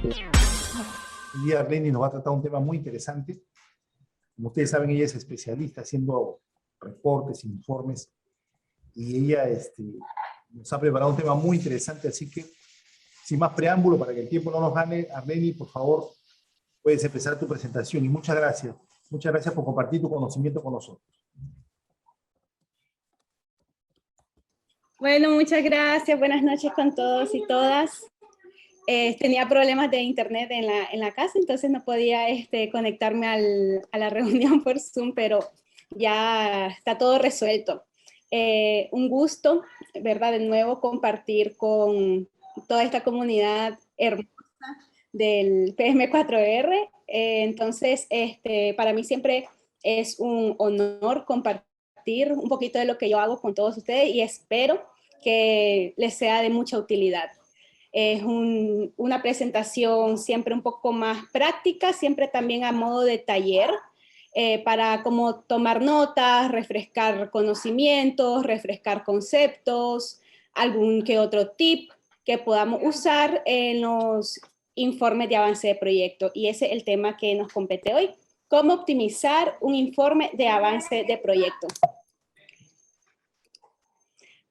Hoy día Arleni nos va a tratar un tema muy interesante. Como ustedes saben, ella es especialista haciendo reportes, informes, y ella nos ha preparado un tema muy interesante, así que, sin más preámbulo, para que el tiempo no nos gane, Arleni, por favor, puedes empezar tu presentación, y muchas gracias. Muchas gracias por compartir tu conocimiento con nosotros. Bueno, muchas gracias. Buenas noches con todos y todas. Tenía problemas de internet en la casa, entonces no podía conectarme a la reunión por Zoom, pero ya está todo resuelto. Un gusto, ¿verdad? De nuevo compartir con toda esta comunidad hermosa del PM4R. Entonces, para mí siempre es un honor compartir un poquito de lo que yo hago con todos ustedes y espero que les sea de mucha utilidad. Es una presentación siempre un poco más práctica, siempre también a modo de taller, para como tomar notas, refrescar conocimientos, refrescar conceptos, algún que otro tip que podamos usar en los informes de avance de proyecto. Y ese es el tema que nos compete hoy: cómo optimizar un informe de avance de proyecto.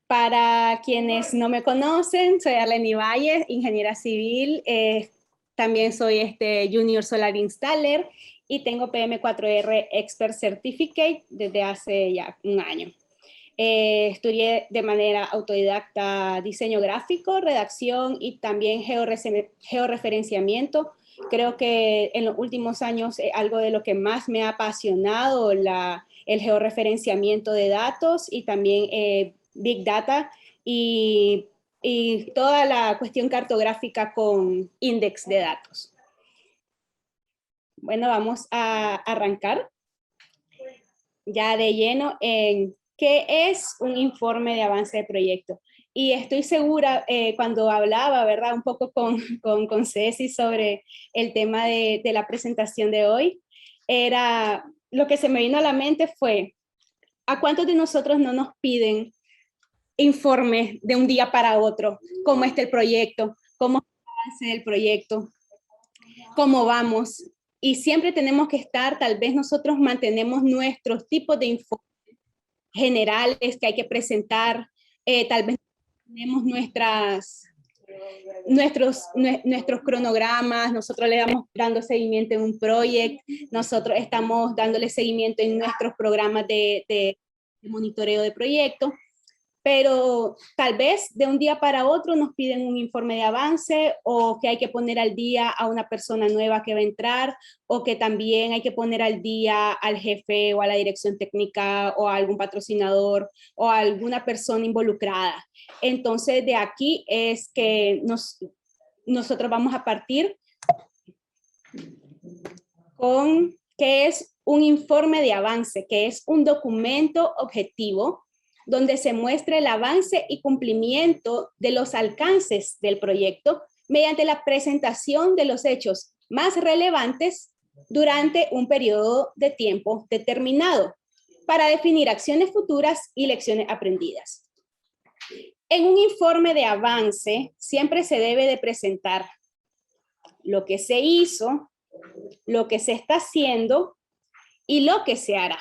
Para quienes no me conocen, soy Arleni Valles, ingeniera civil, también soy Junior Solar Installer y tengo PM4R Expert Certificate desde hace ya un año. Estudié de manera autodidacta diseño gráfico, redacción y también georreferenciamiento. Creo que en los últimos años algo de lo que más me ha apasionado el georreferenciamiento de datos y también Big Data y toda la cuestión cartográfica con index de datos. Bueno, vamos a arrancar ya de lleno en qué es un informe de avance de proyecto. Y estoy segura, cuando hablaba, ¿verdad?, un poco con Ceci sobre el tema de la presentación de hoy, lo que se me vino a la mente fue, ¿a cuántos de nosotros no nos piden informes de un día para otro? ¿Cómo está el proyecto? ¿Cómo es el avance del proyecto? ¿Cómo vamos? Y siempre tenemos que estar, tal vez nosotros mantenemos nuestros tipos de informes generales que hay que presentar, tal vez tenemos nuestros cronogramas, nosotros le damos dando seguimiento en un proyecto, nosotros estamos dándole seguimiento en nuestros programas de monitoreo de proyecto, pero tal vez de un día para otro nos piden un informe de avance o que hay que poner al día a una persona nueva que va a entrar o que también hay que poner al día al jefe o a la dirección técnica o a algún patrocinador o a alguna persona involucrada. Entonces de aquí es que nosotros vamos a partir con qué es un informe de avance, que es un documento objetivo donde se muestra el avance y cumplimiento de los alcances del proyecto mediante la presentación de los hechos más relevantes durante un periodo de tiempo determinado para definir acciones futuras y lecciones aprendidas. En un informe de avance siempre se debe de presentar lo que se hizo, lo que se está haciendo y lo que se hará.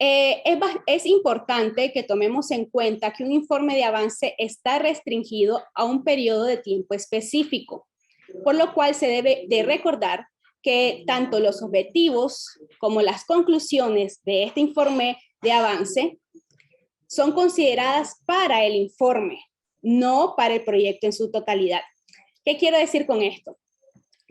Es importante que tomemos en cuenta que un informe de avance está restringido a un periodo de tiempo específico, por lo cual se debe de recordar que tanto los objetivos como las conclusiones de este informe de avance son consideradas para el informe, no para el proyecto en su totalidad. ¿Qué quiero decir con esto?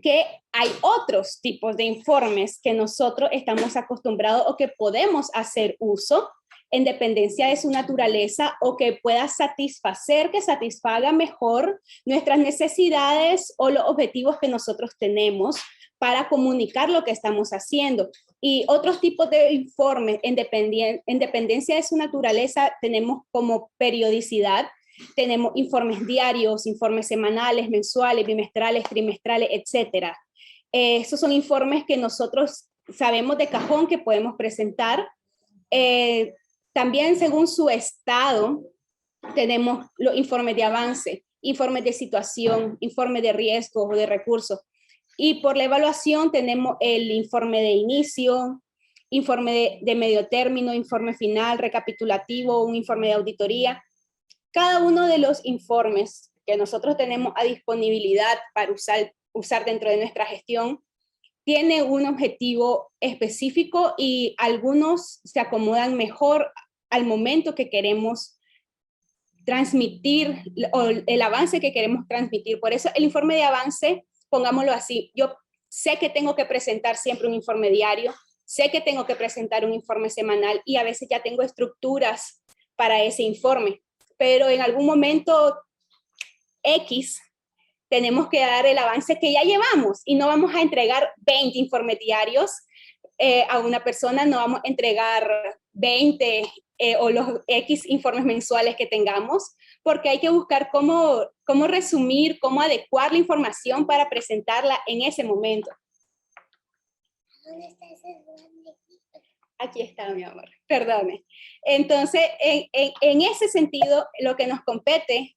Que hay otros tipos de informes que nosotros estamos acostumbrados o que podemos hacer uso en dependencia de su naturaleza o que pueda que satisfaga mejor nuestras necesidades o los objetivos que nosotros tenemos para comunicar lo que estamos haciendo. Y otros tipos de informes en dependencia de su naturaleza tenemos como periodicidad. Tenemos informes diarios, informes semanales, mensuales, bimestrales, trimestrales, etc. Esos son informes que nosotros sabemos de cajón que podemos presentar. También según su estado, tenemos los informes de avance. informes de situación, informes de riesgos o de recursos. Y por la evaluación tenemos el informe de inicio, informe de medio término, informe final, recapitulativo, un informe de auditoría. Cada uno de los informes que nosotros tenemos a disponibilidad para usar dentro de nuestra gestión tiene un objetivo específico y algunos se acomodan mejor al momento que queremos transmitir o el avance que queremos transmitir. Por eso el informe de avance, pongámoslo así, yo sé que tengo que presentar siempre un informe diario, sé que tengo que presentar un informe semanal y a veces ya tengo estructuras para ese informe, pero en algún momento X tenemos que dar el avance que ya llevamos y no vamos a entregar 20 informes diarios a una persona, no vamos a entregar 20 o los X informes mensuales que tengamos, porque hay que buscar cómo resumir, cómo adecuar la información para presentarla en ese momento. ¿Dónde está ese duendecito? Aquí está, mi amor, perdone. Entonces, en ese sentido, lo que nos compete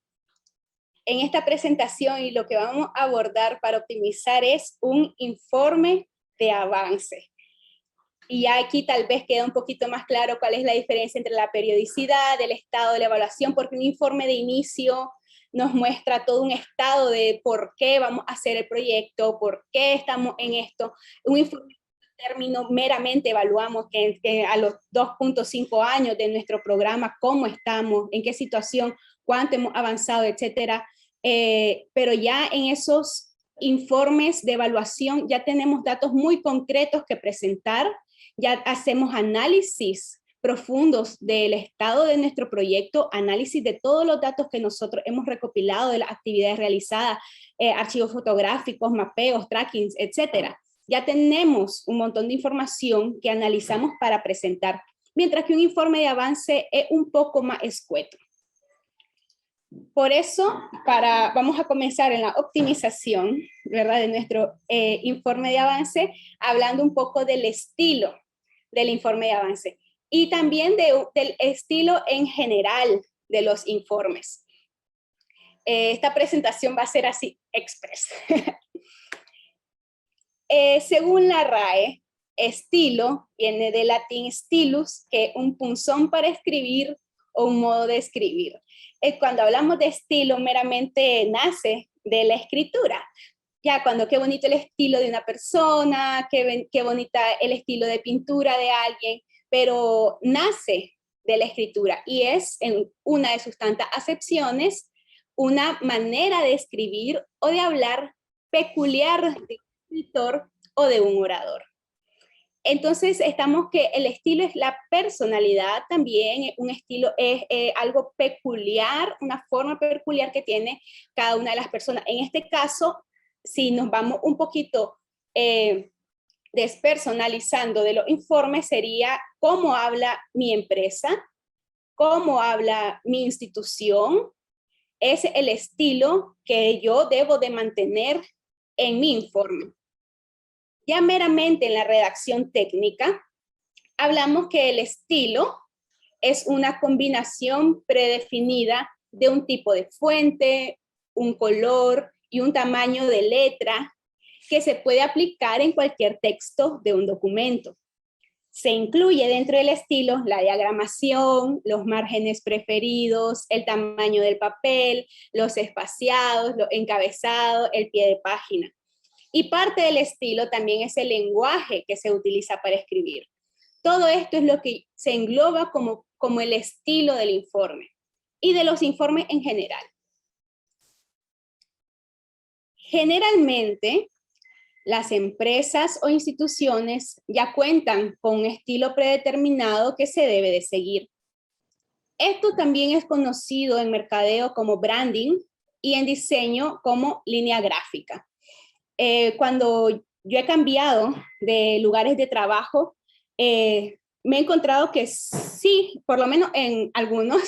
en esta presentación y lo que vamos a abordar para optimizar es un informe de avance. Y aquí tal vez queda un poquito más claro cuál es la diferencia entre la periodicidad, el estado de la evaluación, porque un informe de inicio nos muestra todo un estado de por qué vamos a hacer el proyecto, por qué estamos en esto. Un informe de término meramente evaluamos que a los 2.5 años de nuestro programa, cómo estamos, en qué situación, cuánto hemos avanzado, etcétera. Pero ya en esos informes de evaluación ya tenemos datos muy concretos que presentar, ya hacemos análisis profundos del estado de nuestro proyecto, análisis de todos los datos que nosotros hemos recopilado de las actividades realizadas, archivos fotográficos, mapeos, trackings, etcétera. Ya tenemos un montón de información que analizamos para presentar, mientras que un informe de avance es un poco más escueto. Por eso, vamos a comenzar en la optimización, ¿verdad?, de nuestro informe de avance, hablando un poco del estilo del informe de avance y también del estilo en general de los informes. Esta presentación va a ser así, express. Según la RAE, estilo viene del latín stilus, que es un punzón para escribir o un modo de escribir. Cuando hablamos de estilo, meramente nace de la escritura. Ya cuando qué bonito el estilo de una persona, qué bonita el estilo de pintura de alguien, pero nace de la escritura y es en una de sus tantas acepciones una manera de escribir o de hablar peculiar de un escritor o de un orador. Entonces, estamos que el estilo es la personalidad también, un estilo es algo peculiar, una forma peculiar que tiene cada una de las personas. En este caso, si nos vamos un poquito despersonalizando de los informes, sería cómo habla mi empresa, cómo habla mi institución, es el estilo que yo debo de mantener en mi informe. Ya meramente en la redacción técnica, hablamos que el estilo es una combinación predefinida de un tipo de fuente, un color y un tamaño de letra que se puede aplicar en cualquier texto de un documento. Se incluye dentro del estilo la diagramación, los márgenes preferidos, el tamaño del papel, los espaciados, los encabezados, el pie de página. Y parte del estilo también es el lenguaje que se utiliza para escribir. Todo esto es lo que se engloba como el estilo del informe y de los informes en general. Generalmente, las empresas o instituciones ya cuentan con un estilo predeterminado que se debe de seguir. Esto también es conocido en mercadeo como branding y en diseño como línea gráfica. Cuando yo he cambiado de lugares de trabajo, me he encontrado que sí, por lo menos en algunos,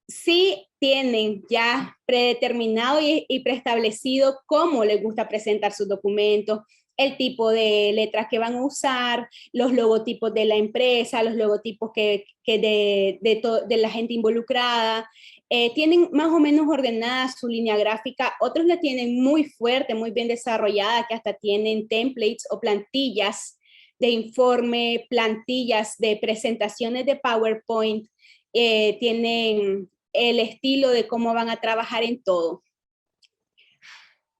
sí tienen ya predeterminado y preestablecido cómo les gusta presentar sus documentos, el tipo de letras que van a usar, los logotipos de la empresa, los logotipos de la gente involucrada, tienen más o menos ordenada su línea gráfica, otros la tienen muy fuerte, muy bien desarrollada, que hasta tienen templates o plantillas de informe, plantillas de presentaciones de PowerPoint, tienen el estilo de cómo van a trabajar en todo.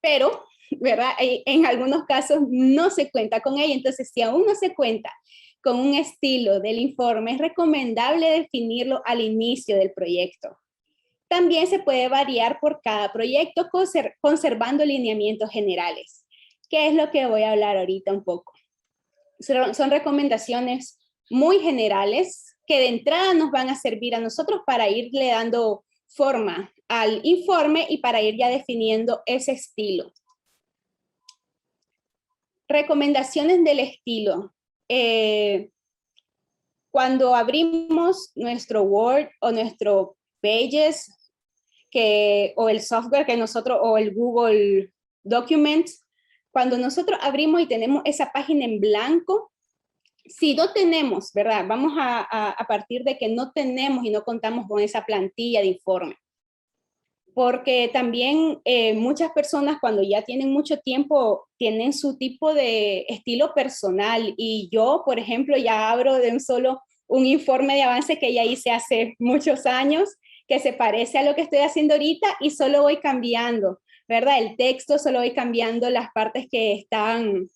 Pero, ¿verdad? En algunos casos no se cuenta con ella, entonces si aún no se cuenta con un estilo del informe, es recomendable definirlo al inicio del proyecto. También se puede variar por cada proyecto conservando lineamientos generales, que es lo que voy a hablar ahorita un poco. Son recomendaciones muy generales que de entrada nos van a servir a nosotros para irle dando forma al informe y para ir ya definiendo ese estilo. Recomendaciones del estilo. Cuando abrimos nuestro Word o nuestro Pages, o el software que nosotros, o el Google Documents, cuando nosotros abrimos y tenemos esa página en blanco, si no tenemos, ¿verdad? Vamos a partir de que no tenemos y no contamos con esa plantilla de informe. Porque también muchas personas cuando ya tienen mucho tiempo, tienen su tipo de estilo personal. Y yo, por ejemplo, ya abro de un solo un informe de avance que ya hice hace muchos años, que se parece a lo que estoy haciendo ahorita y solo voy cambiando, ¿verdad? El texto, solo voy cambiando las partes que están,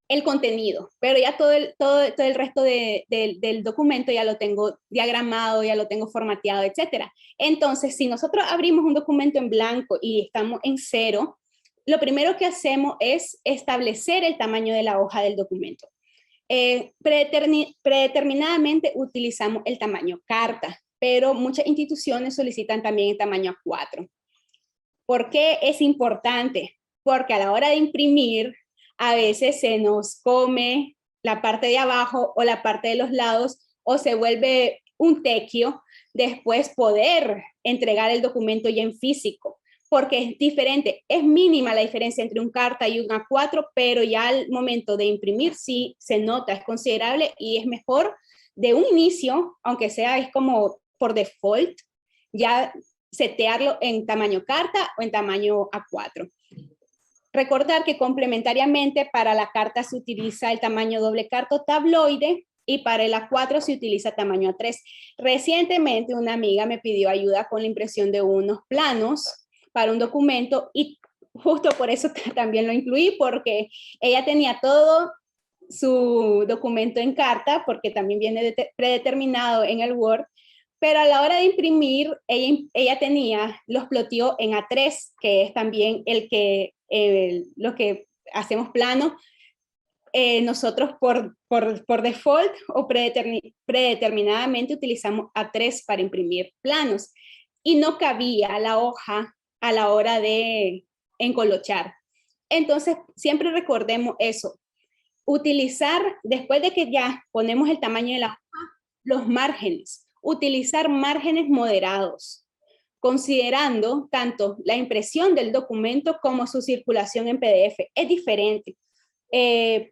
el contenido, pero ya todo el resto del documento ya lo tengo diagramado, ya lo tengo formateado, etcétera. Entonces, si nosotros abrimos un documento en blanco y estamos en 0, lo primero que hacemos es establecer el tamaño de la hoja del documento. Predeterminadamente utilizamos el tamaño carta, pero muchas instituciones solicitan también el tamaño A4. ¿Por qué es importante? Porque a la hora de imprimir, a veces se nos come la parte de abajo o la parte de los lados o se vuelve un tequio después poder entregar el documento ya en físico, porque es diferente, es mínima la diferencia entre un carta y un A4, pero ya al momento de imprimir sí se nota, es considerable y es mejor de un inicio, aunque sea es como por default, ya setearlo en tamaño carta o en tamaño A4. Recordar que complementariamente para la carta se utiliza el tamaño doble carta tabloide y para el A4 se utiliza tamaño A3. Recientemente una amiga me pidió ayuda con la impresión de unos planos para un documento y justo por eso también lo incluí, porque ella tenía todo su documento en carta, porque también viene predeterminado en el Word, pero a la hora de imprimir, ella tenía, los ploteó en A3, que es también lo que hacemos plano. Nosotros por default o predeterminadamente utilizamos A3 para imprimir planos y no cabía la hoja a la hora de encolochar. Entonces, siempre recordemos eso. Utilizar, después de que ya ponemos el tamaño de la hoja, los márgenes. Utilizar márgenes moderados, considerando tanto la impresión del documento como su circulación en PDF. Es diferente.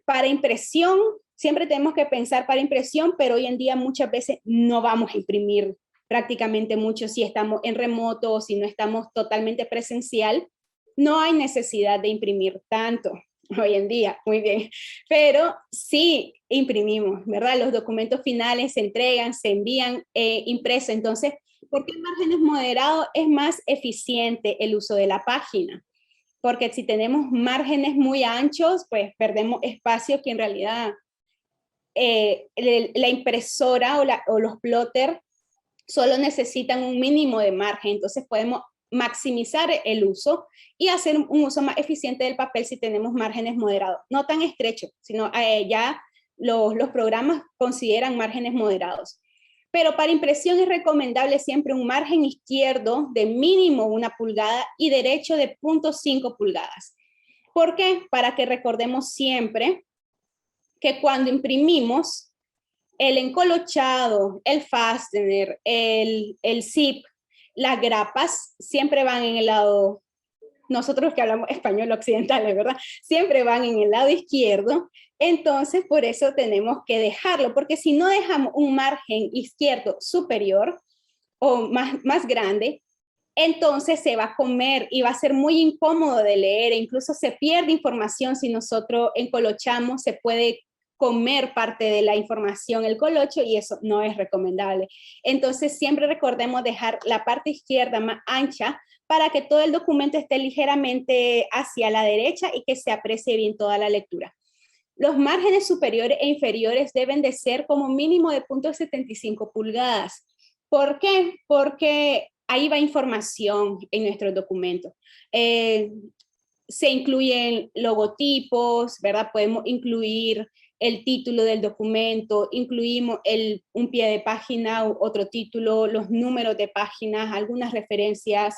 Para impresión, siempre tenemos que pensar para impresión, pero hoy en día muchas veces no vamos a imprimir prácticamente mucho si estamos en remoto o si no estamos totalmente presencial. No hay necesidad de imprimir tanto hoy en día, muy bien, pero sí imprimimos, ¿verdad? Los documentos finales se entregan, se envían impresos, entonces, ¿por qué márgenes moderados? Es más eficiente el uso de la página, porque si tenemos márgenes muy anchos, pues perdemos espacio que en realidad la impresora o los plotters solo necesitan un mínimo de margen, entonces podemos maximizar el uso y hacer un uso más eficiente del papel si tenemos márgenes moderados, no tan estrechos, sino ya los programas consideran márgenes moderados. Pero para impresión es recomendable siempre un margen izquierdo de mínimo 1 pulgada y derecho de 0.5 pulgadas. ¿Por qué? Para que recordemos siempre que cuando imprimimos, el encolochado, el fastener, el zip, las grapas siempre van en el lado, nosotros que hablamos español occidental, ¿verdad? Siempre van en el lado izquierdo, entonces por eso tenemos que dejarlo, porque si no dejamos un margen izquierdo superior, o más grande, entonces se va a comer y va a ser muy incómodo de leer, e incluso se pierde información si nosotros encolochamos, se puede comer parte de la información el colocho y eso no es recomendable. Entonces siempre recordemos dejar la parte izquierda más ancha para que todo el documento esté ligeramente hacia la derecha y que se aprecie bien toda la lectura. Los márgenes superiores e inferiores deben de ser como mínimo de 0.75 pulgadas. ¿Por qué? Porque ahí va información en nuestro documento. Se incluyen logotipos, ¿verdad? Podemos incluir el título del documento, incluimos un pie de página, otro título, los números de páginas, algunas referencias,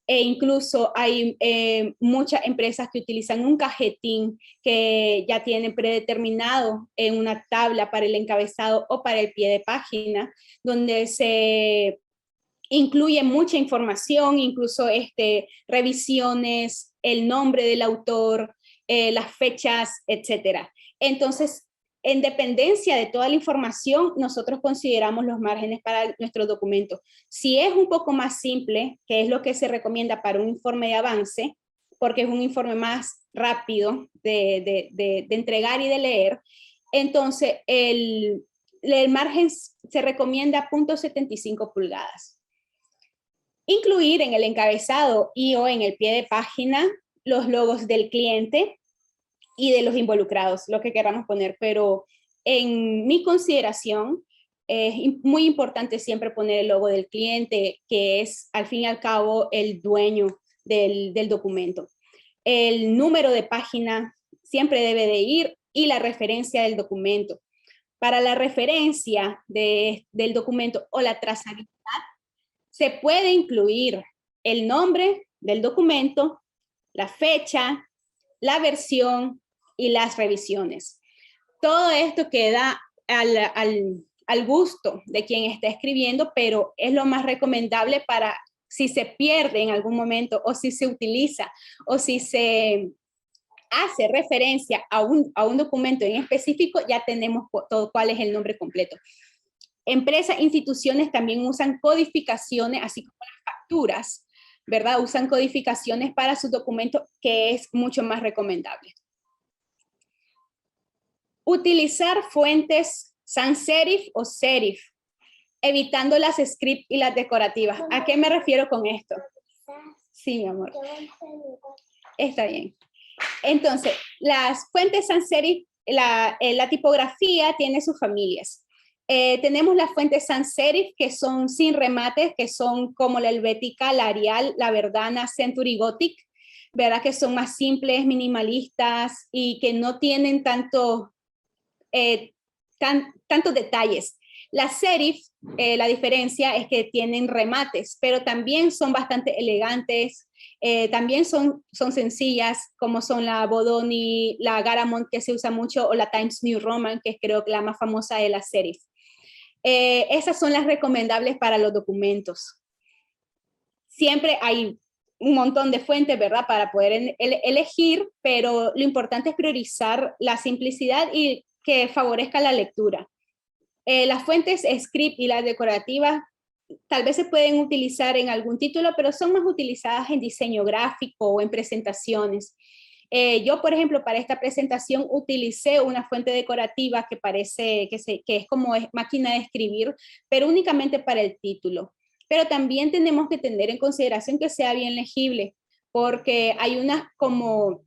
e incluso hay muchas empresas que utilizan un cajetín que ya tienen predeterminado en una tabla para el encabezado o para el pie de página, donde se incluye mucha información, incluso revisiones, el nombre del autor, las fechas, etcétera. Entonces, en dependencia de toda la información, nosotros consideramos los márgenes para nuestro documento. Si es un poco más simple, que es lo que se recomienda para un informe de avance, porque es un informe más rápido de entregar y de leer, entonces el margen se recomienda 0.75 pulgadas. Incluir en el encabezado y o en el pie de página los logos del cliente y de los involucrados, lo que queramos poner, pero en mi consideración es muy importante siempre poner el logo del cliente, que es al fin y al cabo el dueño del documento. El número de página siempre debe de ir y la referencia del documento. Para la referencia del documento o la trazabilidad, se puede incluir el nombre del documento, la fecha, la versión y las revisiones. Todo esto queda al gusto de quien está escribiendo, pero es lo más recomendable para si se pierde en algún momento o si se utiliza o si se hace referencia a un documento en específico, ya tenemos todo cuál es el nombre completo. Empresas, instituciones también usan codificaciones, así como las facturas, ¿verdad? Usan codificaciones para sus documentos, que es mucho más recomendable. Utilizar fuentes sans serif o serif, evitando las script y las decorativas. ¿A qué me refiero con esto? Sí, mi amor. Está bien. Entonces, las fuentes sans serif, la tipografía tiene sus familias. Tenemos las fuentes sans serif, que son sin remates, que son como la Helvética, la Arial, la Verdana, Century Gothic, ¿verdad? Que son más simples, minimalistas y que no tienen tantos detalles. Las serif, la diferencia es que tienen remates, pero también son bastante elegantes, también son sencillas, como son la Bodoni, la Garamond, que se usa mucho, o la Times New Roman, que es creo que la más famosa de las serif. Esas son las recomendables para los documentos. Siempre hay un montón de fuentes, ¿verdad?, para poder elegir, pero lo importante es priorizar la simplicidad y que favorezca la lectura. Las fuentes script y las decorativas tal vez se pueden utilizar en algún título, pero son más utilizadas en diseño gráfico o en presentaciones. Yo, por ejemplo, para esta presentación utilicé una fuente decorativa que parece que es como máquina de escribir, pero únicamente para el título. Pero también tenemos que tener en consideración que sea bien legible, porque hay unas como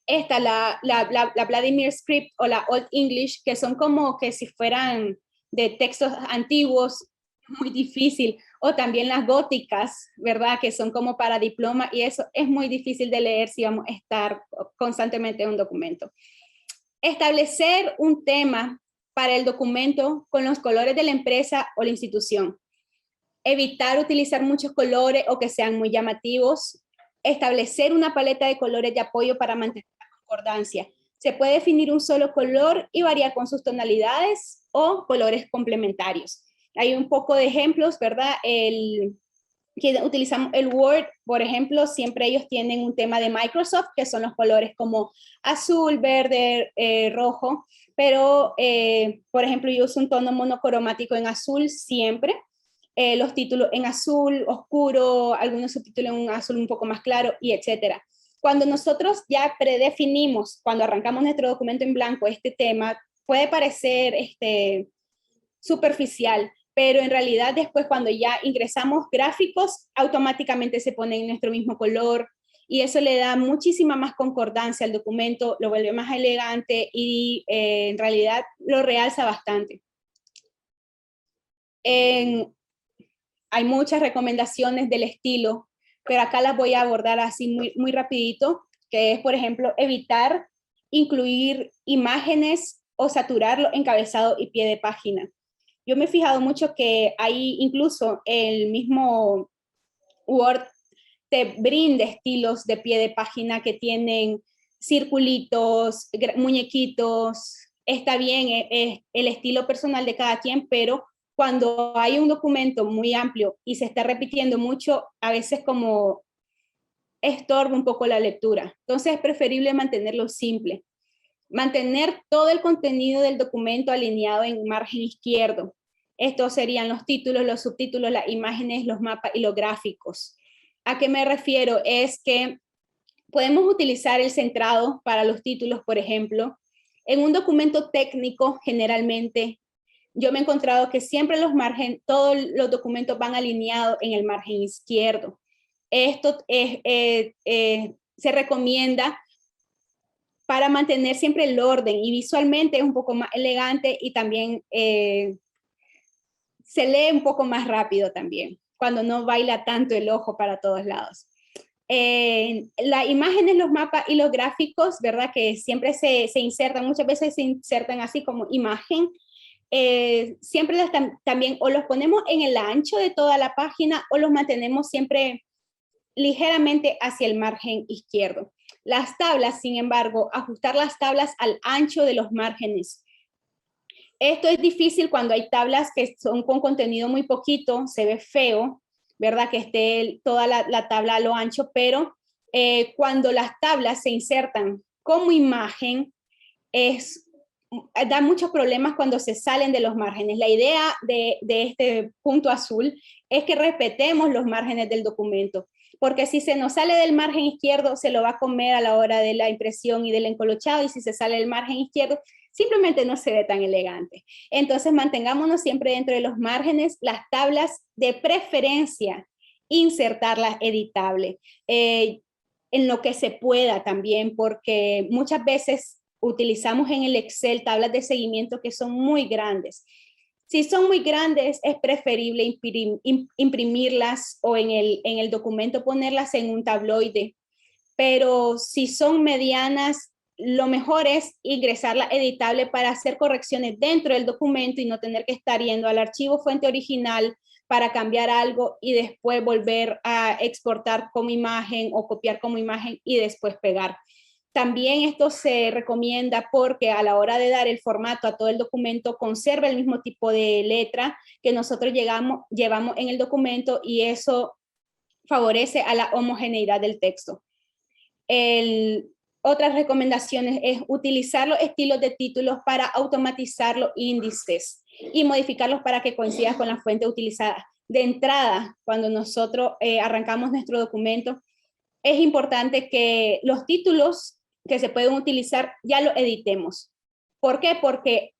esta, la Vladimir Script o la Old English, que son como que si fueran de textos antiguos, muy difícil, o también las góticas, ¿verdad? Que son como para diploma, y eso es muy difícil de leer si vamos a estar constantemente en un documento. Establecer un tema para el documento con los colores de la empresa o la institución. Evitar utilizar muchos colores o que sean muy llamativos. Establecer una paleta de colores de apoyo para mantener la concordancia. Se puede definir un solo color y variar con sus tonalidades o colores complementarios. Hay un poco de ejemplos, ¿verdad? Que utilizamos el Word, por ejemplo, siempre ellos tienen un tema de Microsoft, que son los colores como azul, verde, rojo, pero, por ejemplo, yo uso un tono monocromático en azul siempre. los títulos en azul oscuro, algunos subtítulos en un azul un poco más claro, y etcétera. Cuando nosotros ya predefinimos, cuando arrancamos nuestro documento en blanco, este tema puede parecer superficial, pero en realidad después cuando ya ingresamos gráficos, automáticamente se ponen en nuestro mismo color, y eso le da muchísima más concordancia al documento, lo vuelve más elegante y en realidad lo realza bastante. Hay muchas recomendaciones del estilo, pero acá las voy a abordar así muy rapidito, que es, por ejemplo, evitar incluir imágenes o saturarlo encabezado y pie de página. Yo me he fijado mucho que hay incluso el mismo Word te brinda estilos de pie de página que tienen circulitos, muñequitos. Está bien, es el estilo personal de cada quien, pero cuando hay un documento muy amplio y se está repitiendo mucho, a veces como estorba un poco la lectura. Entonces es preferible mantenerlo simple. Mantener todo el contenido del documento alineado en margen izquierdo. Estos serían los títulos, los subtítulos, las imágenes, los mapas y los gráficos. ¿A qué me refiero? Es que podemos utilizar el centrado para los títulos, por ejemplo. En un documento técnico, generalmente, yo me he encontrado que siempre todos los documentos van alineados en el margen izquierdo. Esto se recomienda para mantener siempre el orden, y visualmente es un poco más elegante, y también se lee un poco más rápido también, cuando no baila tanto el ojo para todos lados. Las imágenes, los mapas y los gráficos, ¿verdad? Que siempre se insertan, muchas veces se insertan así como imagen. Siempre también o los ponemos en el ancho de toda la página o los mantenemos siempre ligeramente hacia el margen izquierdo. Las tablas, sin embargo, ajustar las tablas al ancho de los márgenes. Esto es difícil cuando hay tablas que son con contenido muy poquito, se ve feo, ¿verdad? Que esté toda la tabla a lo ancho, pero cuando las tablas se insertan como imagen, da muchos problemas cuando se salen de los márgenes. La idea de este punto azul es que respetemos los márgenes del documento, porque si se nos sale del margen izquierdo, se lo va a comer a la hora de la impresión y del encolochado, y si se sale del margen izquierdo, simplemente no se ve tan elegante. Entonces, mantengámonos siempre dentro de los márgenes. Las tablas, de preferencia, insertarlas editables, en lo que se pueda también, porque muchas veces utilizamos en el Excel tablas de seguimiento que son muy grandes. Si son muy grandes, es preferible imprimirlas o en el documento ponerlas en un tabloide. Pero si son medianas, lo mejor es ingresarla editable para hacer correcciones dentro del documento y no tener que estar yendo al archivo fuente original para cambiar algo y después volver a exportar como imagen o copiar como imagen y después pegar. También esto se recomienda porque a la hora de dar el formato a todo el documento, conserva el mismo tipo de letra que nosotros llevamos en el documento, y eso favorece a la homogeneidad del texto. Otras recomendaciones es utilizar los estilos de títulos para automatizar los índices y modificarlos para que coincidan con la fuente utilizada. De entrada, cuando nosotros arrancamos nuestro documento, es importante que los títulos que se pueden utilizar ya los editemos. ¿Por qué? Porque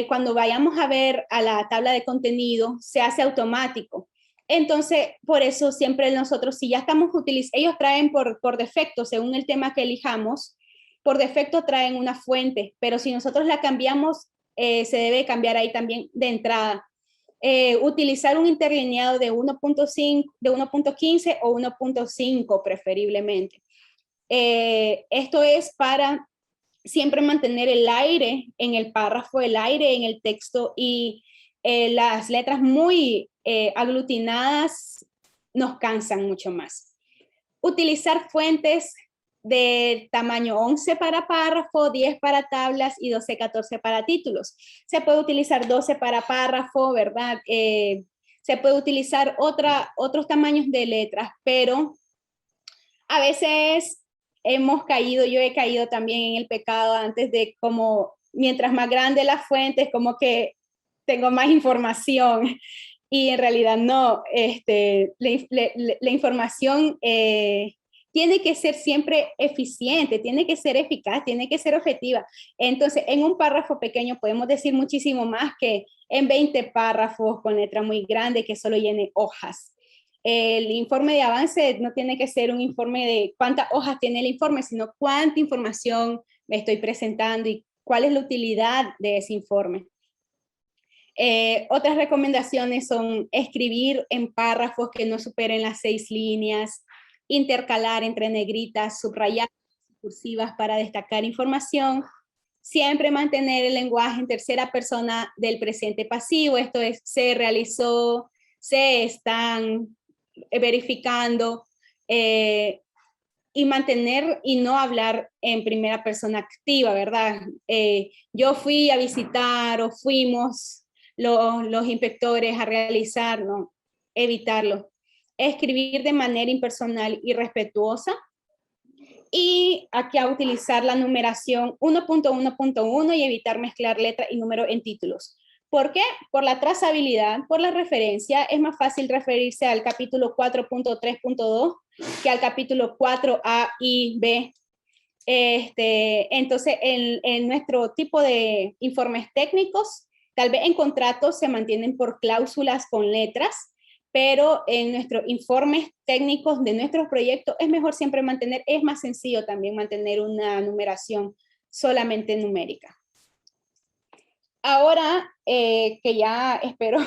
cuando vayamos a ver a la tabla de contenido, se hace automático. Entonces, por eso siempre nosotros, si ya estamos utilizando, ellos traen por defecto, según el tema que elijamos, por defecto traen una fuente, pero si nosotros la cambiamos, se debe cambiar ahí también de entrada. Utilizar un interlineado de 1.5, de 1.15 o 1.5 preferiblemente. Esto es para siempre mantener el aire en el párrafo, el aire en el texto, y las letras muy aglutinadas nos cansan mucho más. Utilizar fuentes de tamaño 11 para párrafo, 10 para tablas y 12, 14 para títulos. Se puede utilizar 12 para párrafo, ¿verdad? Se puede utilizar otros tamaños de letras, pero a veces yo he caído también en el pecado antes de, como mientras más grande la fuente, es como que tengo más información y en realidad no. La información tiene que ser siempre eficiente, tiene que ser eficaz, tiene que ser objetiva. Entonces, en un párrafo pequeño podemos decir muchísimo más que en 20 párrafos con letra muy grande que solo llene hojas. El informe de avance no tiene que ser un informe de cuántas hojas tiene el informe, sino cuánta información me estoy presentando y cuál es la utilidad de ese informe. Otras recomendaciones son escribir en párrafos que no superen las 6 líneas, intercalar entre negritas, subrayadas, cursivas para destacar información, siempre mantener el lenguaje en tercera persona del presente pasivo, esto es, se realizó, se están verificando, y mantener y no hablar en primera persona activa, ¿verdad? Yo fui a visitar o fuimos los inspectores a realizar, no, evitarlo. Escribir de manera impersonal y respetuosa. Y aquí a utilizar la numeración 1.1.1 y evitar mezclar letra y número en títulos. ¿Por qué? Por la trazabilidad, por la referencia. Es más fácil referirse al capítulo 4.3.2 que al capítulo 4A y B. Entonces, en nuestro tipo de informes técnicos, tal vez en contratos se mantienen por cláusulas con letras, pero en nuestros informes técnicos de nuestros proyectos es mejor siempre mantener, es más sencillo también mantener una numeración solamente numérica. Ahora que ya espero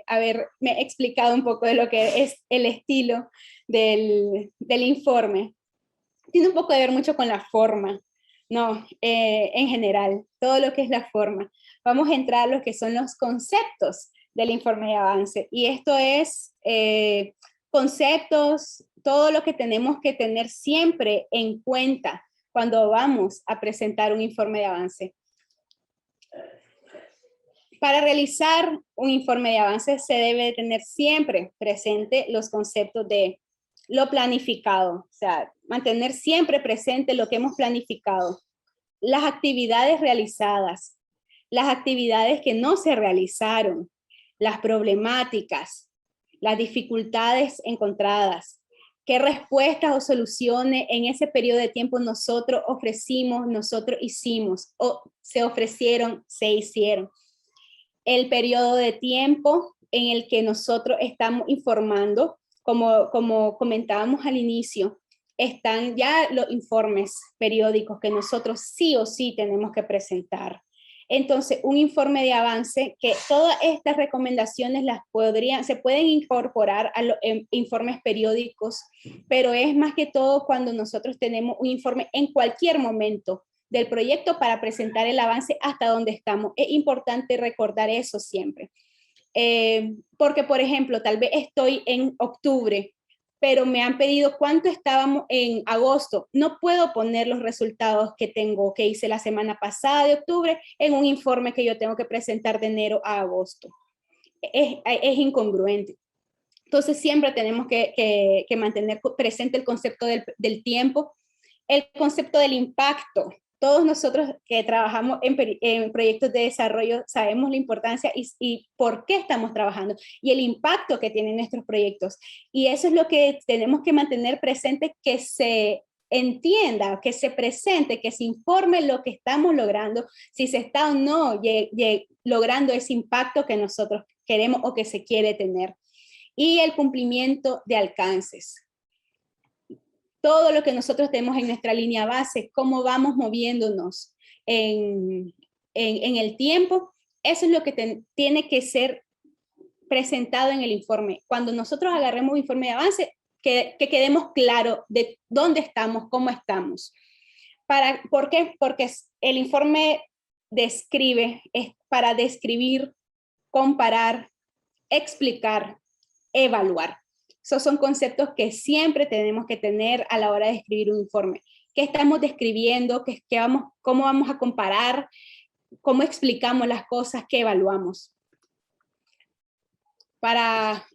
haberme explicado un poco de lo que es el estilo del informe, tiene un poco de ver mucho con la forma, ¿no? En general, todo lo que es la forma. Vamos a entrar a lo que son los conceptos del informe de avance. Y esto es conceptos, todo lo que tenemos que tener siempre en cuenta cuando vamos a presentar un informe de avance. Para realizar un informe de avance se debe tener siempre presente los conceptos de lo planificado, o sea, mantener siempre presente lo que hemos planificado, las actividades realizadas, las actividades que no se realizaron, las problemáticas, las dificultades encontradas, qué respuestas o soluciones en ese periodo de tiempo nosotros ofrecimos, nosotros hicimos, o se ofrecieron, se hicieron. El periodo de tiempo en el que nosotros estamos informando, como comentábamos al inicio, están ya los informes periódicos que nosotros sí o sí tenemos que presentar. Entonces, un informe de avance, que todas estas recomendaciones se pueden incorporar a los informes periódicos, pero es más que todo cuando nosotros tenemos un informe en cualquier momento del proyecto para presentar el avance hasta donde estamos. Es importante recordar eso siempre. Porque, por ejemplo, tal vez estoy en octubre, pero me han pedido cuánto estábamos en agosto. No puedo poner los resultados que hice la semana pasada de octubre en un informe que yo tengo que presentar de enero a agosto. Es incongruente. Entonces, siempre tenemos que mantener presente el concepto del tiempo, el concepto del impacto. Todos nosotros que trabajamos en proyectos de desarrollo sabemos la importancia y por qué estamos trabajando y el impacto que tienen nuestros proyectos. Y eso es lo que tenemos que mantener presente, que se entienda, que se presente, que se informe lo que estamos logrando, si se está o no logrando ese impacto que nosotros queremos o que se quiere tener. Y el cumplimiento de alcances. Todo lo que nosotros tenemos en nuestra línea base, cómo vamos moviéndonos en el tiempo, eso es lo que tiene que ser presentado en el informe. Cuando nosotros agarremos un informe de avance, que quedemos claro de dónde estamos, cómo estamos. ¿Por qué? Porque el informe es para describir, comparar, explicar, evaluar. Esos son conceptos que siempre tenemos que tener a la hora de escribir un informe. ¿Qué estamos describiendo? ¿Cómo vamos a comparar? ¿Cómo explicamos las cosas? ¿Qué evaluamos? Para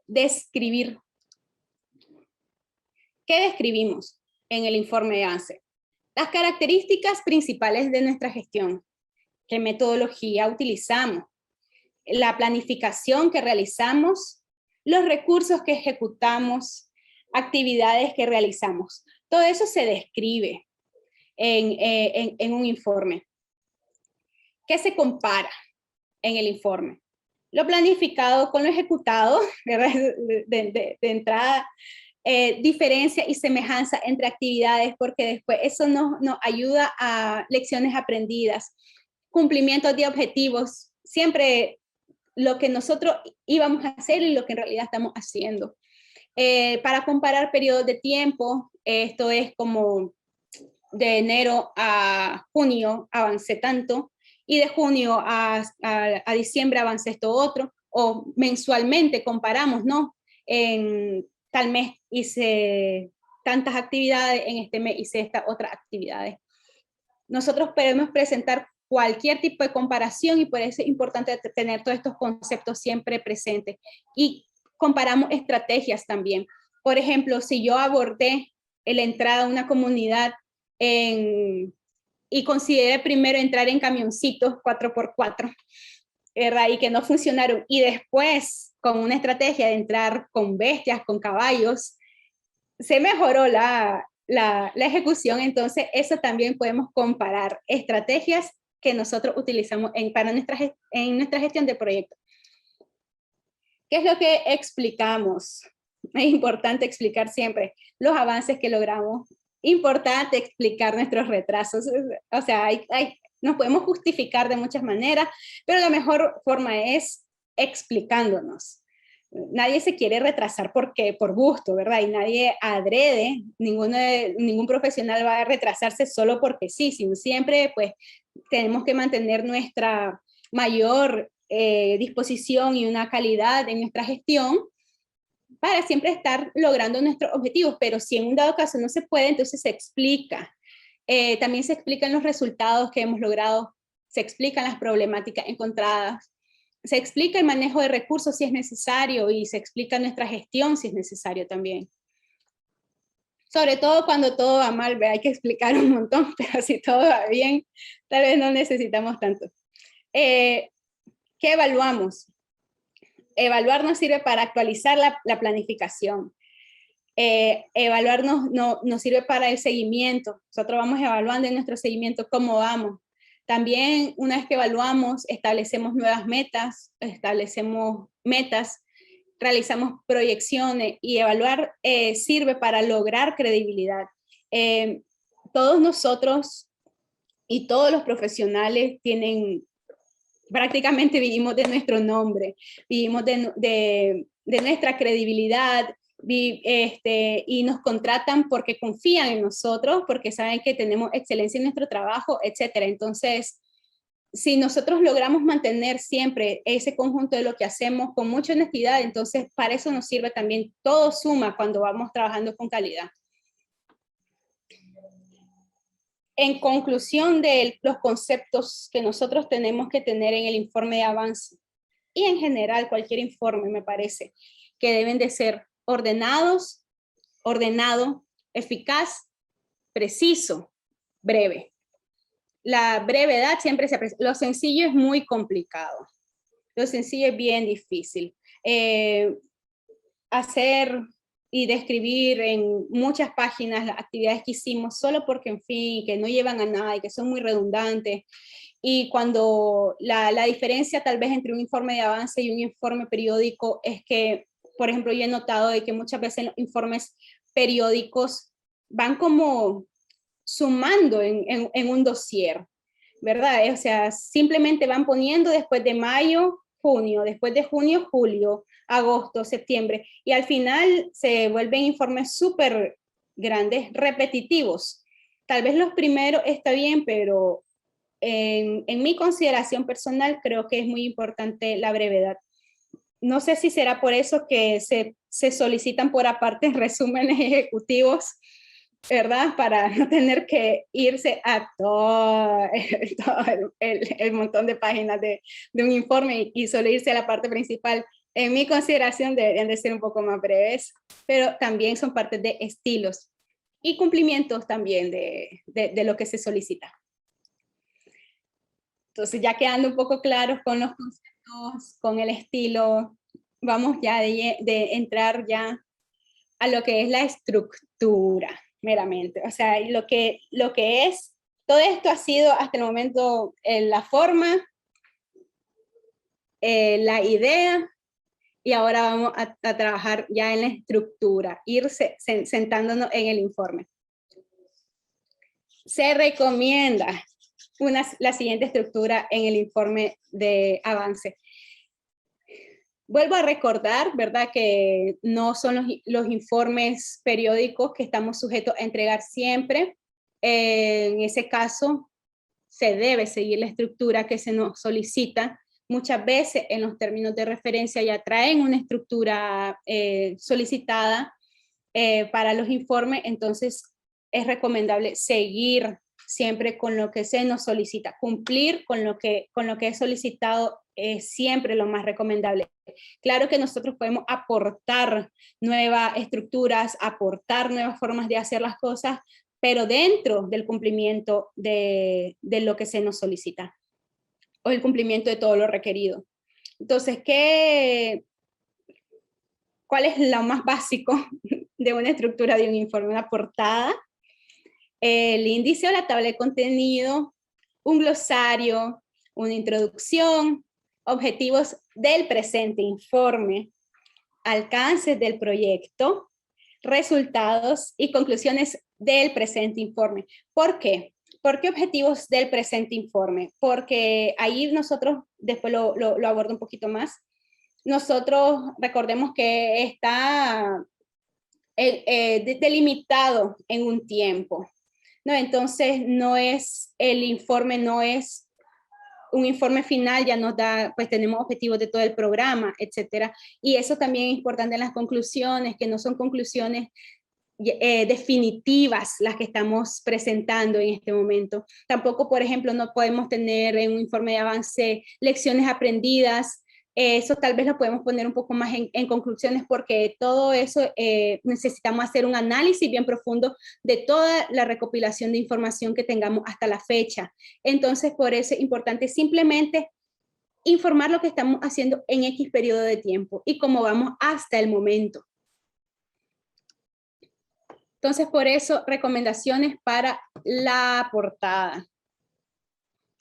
describir. ¿Qué describimos en el informe de avance? Las características principales de nuestra gestión. ¿Qué metodología utilizamos? la planificación que realizamos, los recursos que ejecutamos, actividades que realizamos. Todo eso se describe en un informe. ¿Qué se compara en el informe? Lo planificado con lo ejecutado, ¿verdad? De entrada, diferencia y semejanza entre actividades, porque después eso nos ayuda a lecciones aprendidas, cumplimiento de objetivos, siempre lo que nosotros íbamos a hacer y lo que en realidad estamos haciendo. Para comparar periodos de tiempo, esto es como de enero a junio avancé tanto, y de junio a diciembre avancé esto otro, o mensualmente comparamos, ¿no? En tal mes hice tantas actividades, en este mes hice estas otras actividades. Nosotros podemos presentar cualquier tipo de comparación y por eso es importante tener todos estos conceptos siempre presentes. Y comparamos estrategias también. Por ejemplo, si yo abordé la entrada a una comunidad y consideré primero entrar en camioncitos 4x4, ¿verdad? Y que no funcionaron, y después con una estrategia de entrar con bestias, con caballos, se mejoró la ejecución. Entonces eso también podemos comparar estrategias que nosotros utilizamos en nuestra gestión de proyectos. ¿Qué es lo que explicamos? Es importante explicar siempre los avances que logramos, importante explicar nuestros retrasos, o sea, nos podemos justificar de muchas maneras, pero la mejor forma es explicándonos. Nadie se quiere retrasar porque por gusto, ¿verdad? Y nadie adrede, ningún profesional va a retrasarse solo porque sí, sino siempre pues tenemos que mantener nuestra mayor disposición y una calidad en nuestra gestión para siempre estar logrando nuestros objetivos, pero si en un dado caso no se puede, entonces se explica. También se explican los resultados que hemos logrado, se explican las problemáticas encontradas, se explica el manejo de recursos si es necesario y se explica nuestra gestión si es necesario también. Sobre todo cuando todo va mal, hay que explicar un montón, pero si todo va bien, tal vez no necesitamos tanto. ¿Qué evaluamos? Evaluar nos sirve para actualizar la planificación. Evaluar nos sirve para el seguimiento. Nosotros vamos evaluando en nuestro seguimiento cómo vamos. También una vez que evaluamos, establecemos nuevas metas, realizamos proyecciones, y evaluar sirve para lograr credibilidad. Todos nosotros y todos los profesionales prácticamente vivimos de nuestro nombre, vivimos de nuestra credibilidad, y nos contratan porque confían en nosotros, porque saben que tenemos excelencia en nuestro trabajo, etcétera. Entonces, si nosotros logramos mantener siempre ese conjunto de lo que hacemos con mucha honestidad, entonces para eso nos sirve también, todo suma cuando vamos trabajando con calidad. En conclusión de los conceptos que nosotros tenemos que tener en el informe de avance, y en general cualquier informe me parece, que deben de ser ordenado, eficaz, preciso, breve. La brevedad siempre se aprecia. Lo sencillo es muy complicado. Lo sencillo es bien difícil. Hacer y describir en muchas páginas las actividades que hicimos solo porque, en fin, que no llevan a nada y que son muy redundantes. Y cuando la diferencia tal vez entre un informe de avance y un informe periódico es que, por ejemplo, yo he notado de que muchas veces los informes periódicos van como sumando en un dossier, ¿verdad? O sea, simplemente van poniendo después de mayo, junio, después de junio, julio, agosto, septiembre, y al final se vuelven informes súper grandes, repetitivos. Tal vez los primeros está bien, pero en mi consideración personal creo que es muy importante la brevedad. No sé si será por eso que se solicitan por aparte resúmenes ejecutivos, ¿verdad? Para no tener que irse a todo el montón de páginas de un informe y solo irse a la parte principal. En mi consideración deberían de ser un poco más breves, pero también son parte de estilos y cumplimientos también de lo que se solicita. Entonces, ya quedando un poco claros con los conceptos. con el estilo, vamos ya de entrar ya a lo que es la estructura meramente. O sea, lo que es, todo esto ha sido hasta el momento la forma, la idea, y ahora vamos a trabajar ya en la estructura, irse sentándonos en el informe. Se recomienda la siguiente estructura en el informe de avance. Vuelvo a recordar, ¿verdad?, que no son los informes periódicos que estamos sujetos a entregar siempre. En ese caso, se debe seguir la estructura que se nos solicita. Muchas veces en los términos de referencia ya traen una estructura solicitada para los informes, entonces es recomendable seguir siempre con lo que se nos solicita. Cumplir con lo que es solicitado es siempre lo más recomendable. Claro que nosotros podemos aportar nuevas estructuras, aportar nuevas formas de hacer las cosas, pero dentro del cumplimiento de lo que se nos solicita, o el cumplimiento de todo lo requerido. Entonces, ¿cuál es lo más básico de una estructura de un informe? Una portada, el índice o la tabla de contenido, un glosario, una introducción, objetivos del presente informe, alcances del proyecto, resultados y conclusiones del presente informe. ¿Por qué? ¿Por qué objetivos del presente informe? Porque ahí nosotros, después lo abordo un poquito más, nosotros recordemos que está delimitado en un tiempo, ¿no? Entonces el informe no es un informe final, ya nos da, pues tenemos objetivos de todo el programa, etcétera. Y eso también es importante en las conclusiones, que no son conclusiones definitivas las que estamos presentando en este momento. Tampoco, por ejemplo, no podemos tener en un informe de avance lecciones aprendidas. Eso tal vez lo podemos poner un poco más en conclusiones, porque todo eso necesitamos hacer un análisis bien profundo de toda la recopilación de información que tengamos hasta la fecha. Entonces, por eso es importante simplemente informar lo que estamos haciendo en X periodo de tiempo y cómo vamos hasta el momento. Entonces, por eso, recomendaciones para la portada.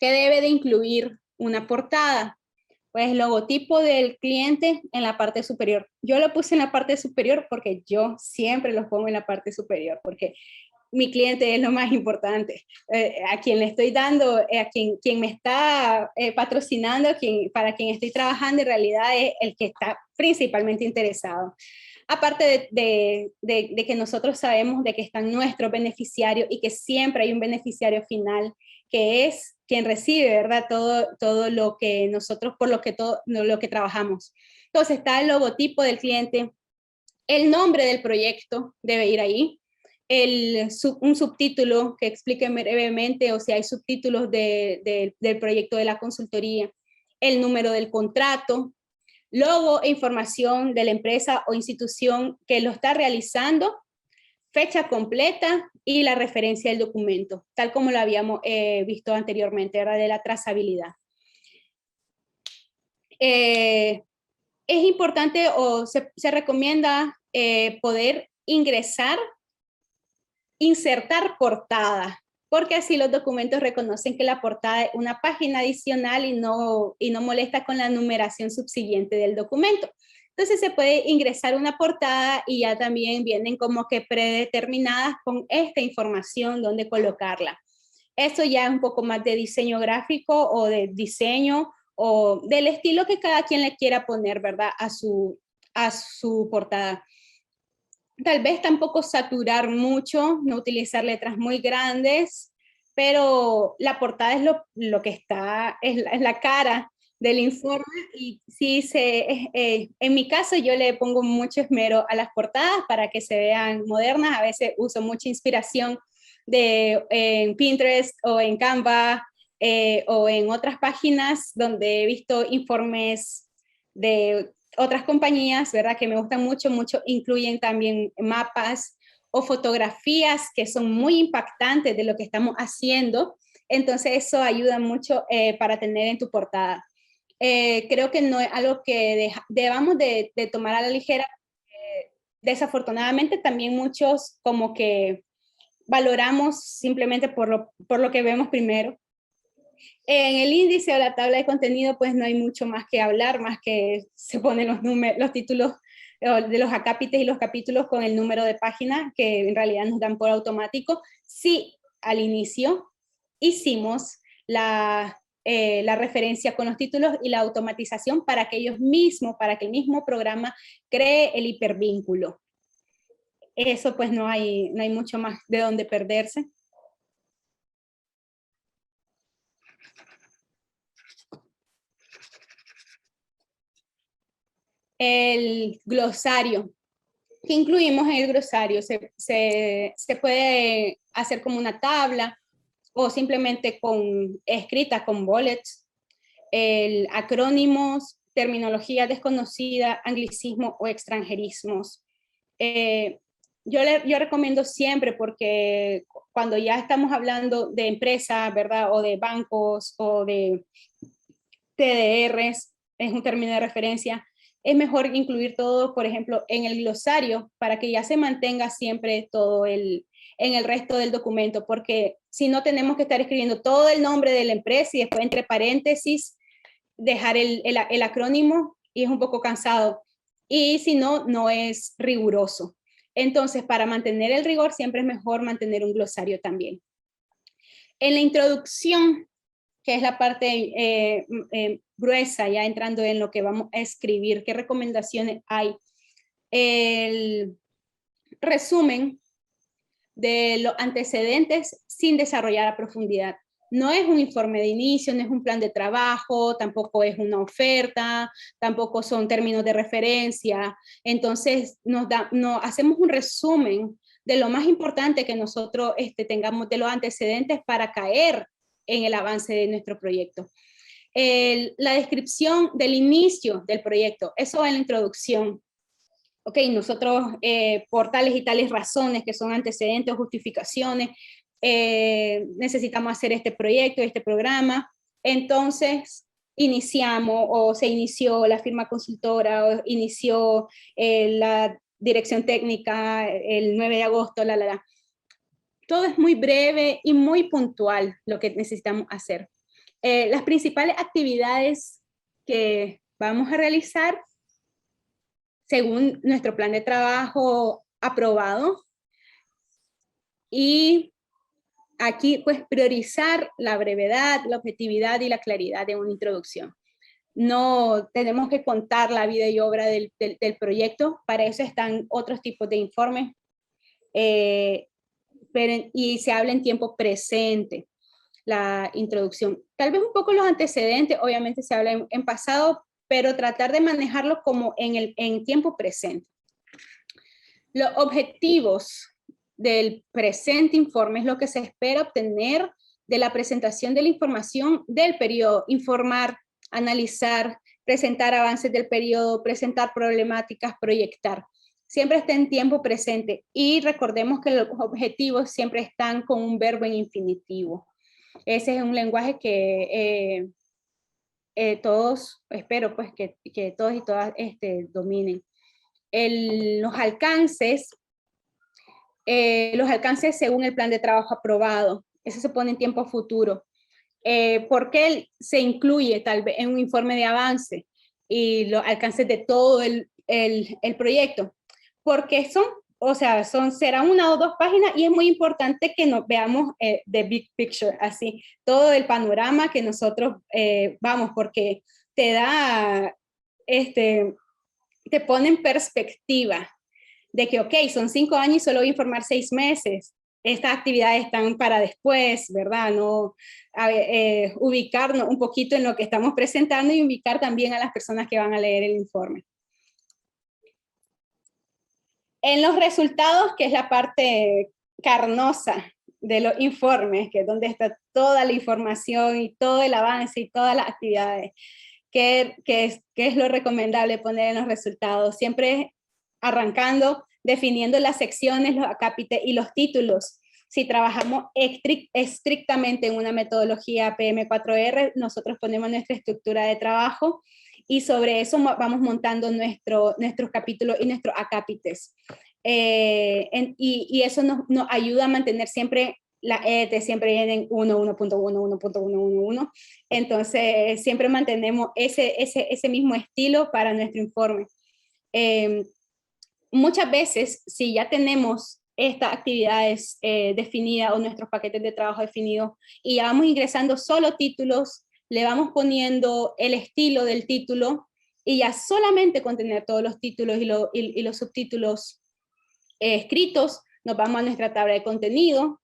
¿Qué debe de incluir una portada? Pues el logotipo del cliente en la parte superior. Yo lo puse en la parte superior porque yo siempre los pongo en la parte superior, porque mi cliente es lo más importante. A quien le estoy dando, a quien me está patrocinando, para quien estoy trabajando, en realidad es el que está principalmente interesado. Aparte de que nosotros sabemos de que están nuestros beneficiarios y que siempre hay un beneficiario final, que es quien recibe, ¿verdad? Todo lo que nosotros, todo lo que trabajamos. Entonces está el logotipo del cliente, el nombre del proyecto debe ir ahí, un subtítulo que explique brevemente, o si hay subtítulos del proyecto de la consultoría, el número del contrato, logo e información de la empresa o institución que lo está realizando, fecha completa y la referencia del documento, tal como lo habíamos visto anteriormente, era de la trazabilidad. Es importante o se recomienda poder insertar portada, porque así los documentos reconocen que la portada es una página adicional y no molesta con la numeración subsiguiente del documento. Entonces se puede ingresar una portada y ya también vienen como que predeterminadas con esta información donde colocarla. Eso ya es un poco más de diseño gráfico o de diseño o del estilo que cada quien le quiera poner, ¿verdad? A su portada. Tal vez tampoco saturar mucho, no utilizar letras muy grandes, pero la portada es lo que está, es la cara del informe. Y sí, en mi caso yo le pongo mucho esmero a las portadas para que se vean modernas. A veces uso mucha inspiración en Pinterest o en Canva o en otras páginas donde he visto informes de otras compañías, ¿verdad? Que me gustan mucho, incluyen también mapas o fotografías que son muy impactantes de lo que estamos haciendo. Entonces eso ayuda mucho para tener en tu portada. creo que no es algo que debamos de tomar a la ligera. Desafortunadamente también muchos como que valoramos simplemente por lo que vemos primero. En el índice o la tabla de contenido pues no hay mucho más que hablar, más que se ponen los títulos de los acápites y los capítulos con el número de página que en realidad nos dan por automático. Sí, al inicio hicimos la referencia con los títulos y la automatización para que ellos mismos, para que el mismo programa cree el hipervínculo. Eso pues no hay mucho más de dónde perderse. El glosario. ¿Qué incluimos en el glosario? Se puede hacer como una tabla o simplemente escrita con bullets. Acrónimos, terminología desconocida, anglicismo o extranjerismos. Yo recomiendo siempre, porque cuando ya estamos hablando de empresas, ¿verdad? O de bancos o de TDRs, es un término de referencia, es mejor incluir todo, por ejemplo, en el glosario para que ya se mantenga siempre todo en el resto del documento, porque si no tenemos que estar escribiendo todo el nombre de la empresa y después entre paréntesis dejar el acrónimo, y es un poco cansado. Y si no, no es riguroso. Entonces, para mantener el rigor, siempre es mejor mantener un glosario también. En la introducción, que es la parte gruesa, ya entrando en lo que vamos a escribir, qué recomendaciones hay. El resumen de los antecedentes sin desarrollar a profundidad. No es un informe de inicio, no es un plan de trabajo, tampoco es una oferta, tampoco son términos de referencia. Entonces, hacemos un resumen de lo más importante que nosotros tengamos de los antecedentes para caer en el avance de nuestro proyecto. La descripción del inicio del proyecto, eso en la introducción. Ok, nosotros por tales y tales razones que son antecedentes o justificaciones, necesitamos hacer este proyecto, este programa. Entonces iniciamos o se inició la firma consultora o inició la dirección técnica el 9 de agosto, Todo es muy breve y muy puntual lo que necesitamos hacer. Las principales actividades que vamos a realizar según nuestro plan de trabajo aprobado. Y aquí, pues, priorizar la brevedad, la objetividad y la claridad de una introducción. No tenemos que contar la vida y obra del proyecto, para eso están otros tipos de informes, y se habla en tiempo presente, la introducción. Tal vez un poco los antecedentes, obviamente se habla en pasado, pero tratar de manejarlo como en tiempo presente. Los objetivos del presente informe es lo que se espera obtener de la presentación de la información del periodo: informar, analizar, presentar avances del periodo, presentar problemáticas, proyectar. Siempre está en tiempo presente, y recordemos que los objetivos siempre están con un verbo en infinitivo. Ese es un lenguaje que todos, espero pues que todos y todas dominen. Los alcances según el plan de trabajo aprobado, eso se pone en tiempo futuro. ¿Por qué se incluye tal vez en un informe de avance y los alcances de todo el proyecto? Porque serán 1 o 2 páginas, y es muy importante que nos veamos the big picture, así, todo el panorama que nosotros porque te da, te pone en perspectiva de que, ok, son 5 años y solo voy a informar 6 meses. Estas actividades están para después, ¿verdad? No, ubicarnos un poquito en lo que estamos presentando y ubicar también a las personas que van a leer el informe. En los resultados, que es la parte carnosa de los informes, que es donde está toda la información y todo el avance y todas las actividades, ¿qué es lo recomendable poner en los resultados? Siempre arrancando, definiendo las secciones, los acápites y los títulos. Si trabajamos estrictamente en una metodología PM4R, nosotros ponemos nuestra estructura de trabajo y sobre eso vamos montando nuestros capítulos y nuestros acápites. Y eso nos ayuda a mantener siempre la ET, siempre vienen 1.1.1.1.1. Entonces, siempre mantenemos ese mismo estilo para nuestro informe. Muchas veces, si ya tenemos estas actividades definidas o nuestros paquetes de trabajo definidos y ya vamos ingresando solo títulos, le vamos poniendo el estilo del título y ya solamente con tener todos los títulos y los subtítulos escritos, nos vamos a nuestra tabla de contenido,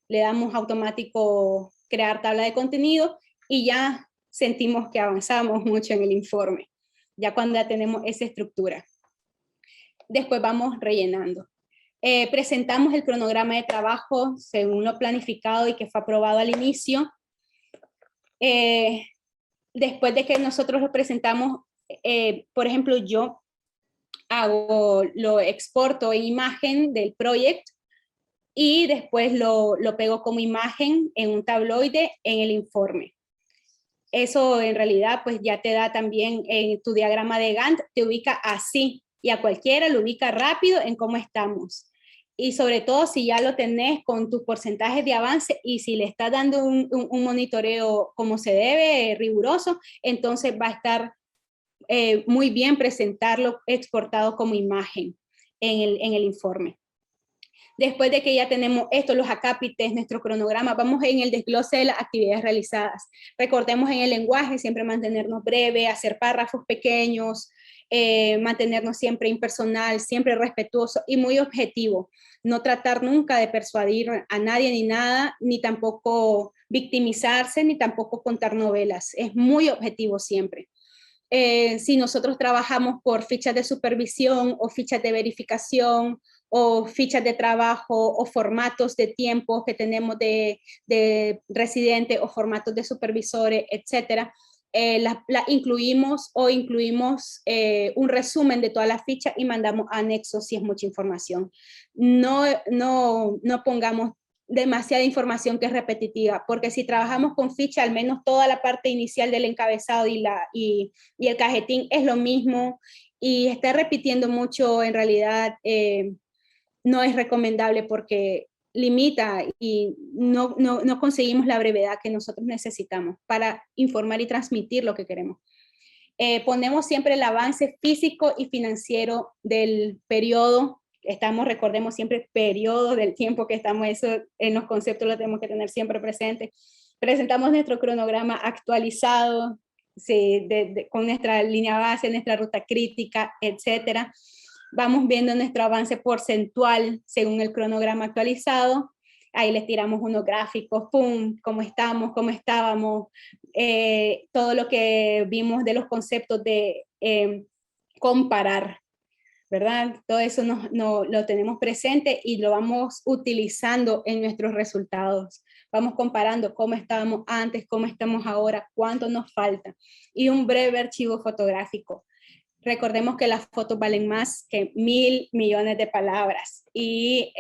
le damos automático crear tabla de contenido y ya sentimos que avanzamos mucho en el informe, ya cuando ya tenemos esa estructura. Después vamos rellenando. Presentamos el cronograma de trabajo según lo planificado y que fue aprobado al inicio. Después de que nosotros lo presentamos, por ejemplo, yo lo exporto en imagen del proyecto y después lo pego como imagen en un tabloide en el informe. Eso en realidad pues ya te da también en tu diagrama de Gantt, te ubica así y a cualquiera lo ubica rápido en cómo estamos. Y sobre todo si ya lo tenés con tus porcentajes de avance y si le estás dando un monitoreo como se debe, riguroso, entonces va a estar muy bien presentarlo exportado como imagen en el informe. Después de que ya tenemos esto, los acápites, nuestro cronograma, vamos en el desglose de las actividades realizadas. Recordemos en el lenguaje, siempre mantenernos breve, hacer párrafos pequeños, mantenernos siempre impersonal, siempre respetuoso y muy objetivo. No tratar nunca de persuadir a nadie ni nada, ni tampoco victimizarse, ni tampoco contar novelas. Es muy objetivo siempre. Si nosotros trabajamos por fichas de supervisión o fichas de verificación o fichas de trabajo o formatos de tiempo que tenemos de residentes o formatos de supervisores, etcétera, la incluimos o incluimos un resumen de toda la ficha y mandamos anexos si es mucha información. No pongamos demasiada información que es repetitiva, porque si trabajamos con ficha, al menos toda la parte inicial del encabezado y el cajetín es lo mismo, y está repitiendo mucho, en realidad no es recomendable porque limita y no conseguimos la brevedad que nosotros necesitamos para informar y transmitir lo que queremos. Ponemos siempre el avance físico y financiero del periodo. Recordemos siempre periodo del tiempo que estamos, eso en los conceptos lo tenemos que tener siempre presente. Presentamos nuestro cronograma actualizado, sí, con nuestra línea base, nuestra ruta crítica, etcétera. Vamos viendo nuestro avance porcentual según el cronograma actualizado. Ahí les tiramos unos gráficos, pum, cómo estamos, cómo estábamos, todo lo que vimos de los conceptos de comparar, ¿verdad? Todo eso lo tenemos presente y lo vamos utilizando en nuestros resultados. Vamos comparando cómo estábamos antes, cómo estamos ahora, cuánto nos falta. Y un breve archivo fotográfico. Recordemos que las fotos valen más que 1.000 millones de palabras y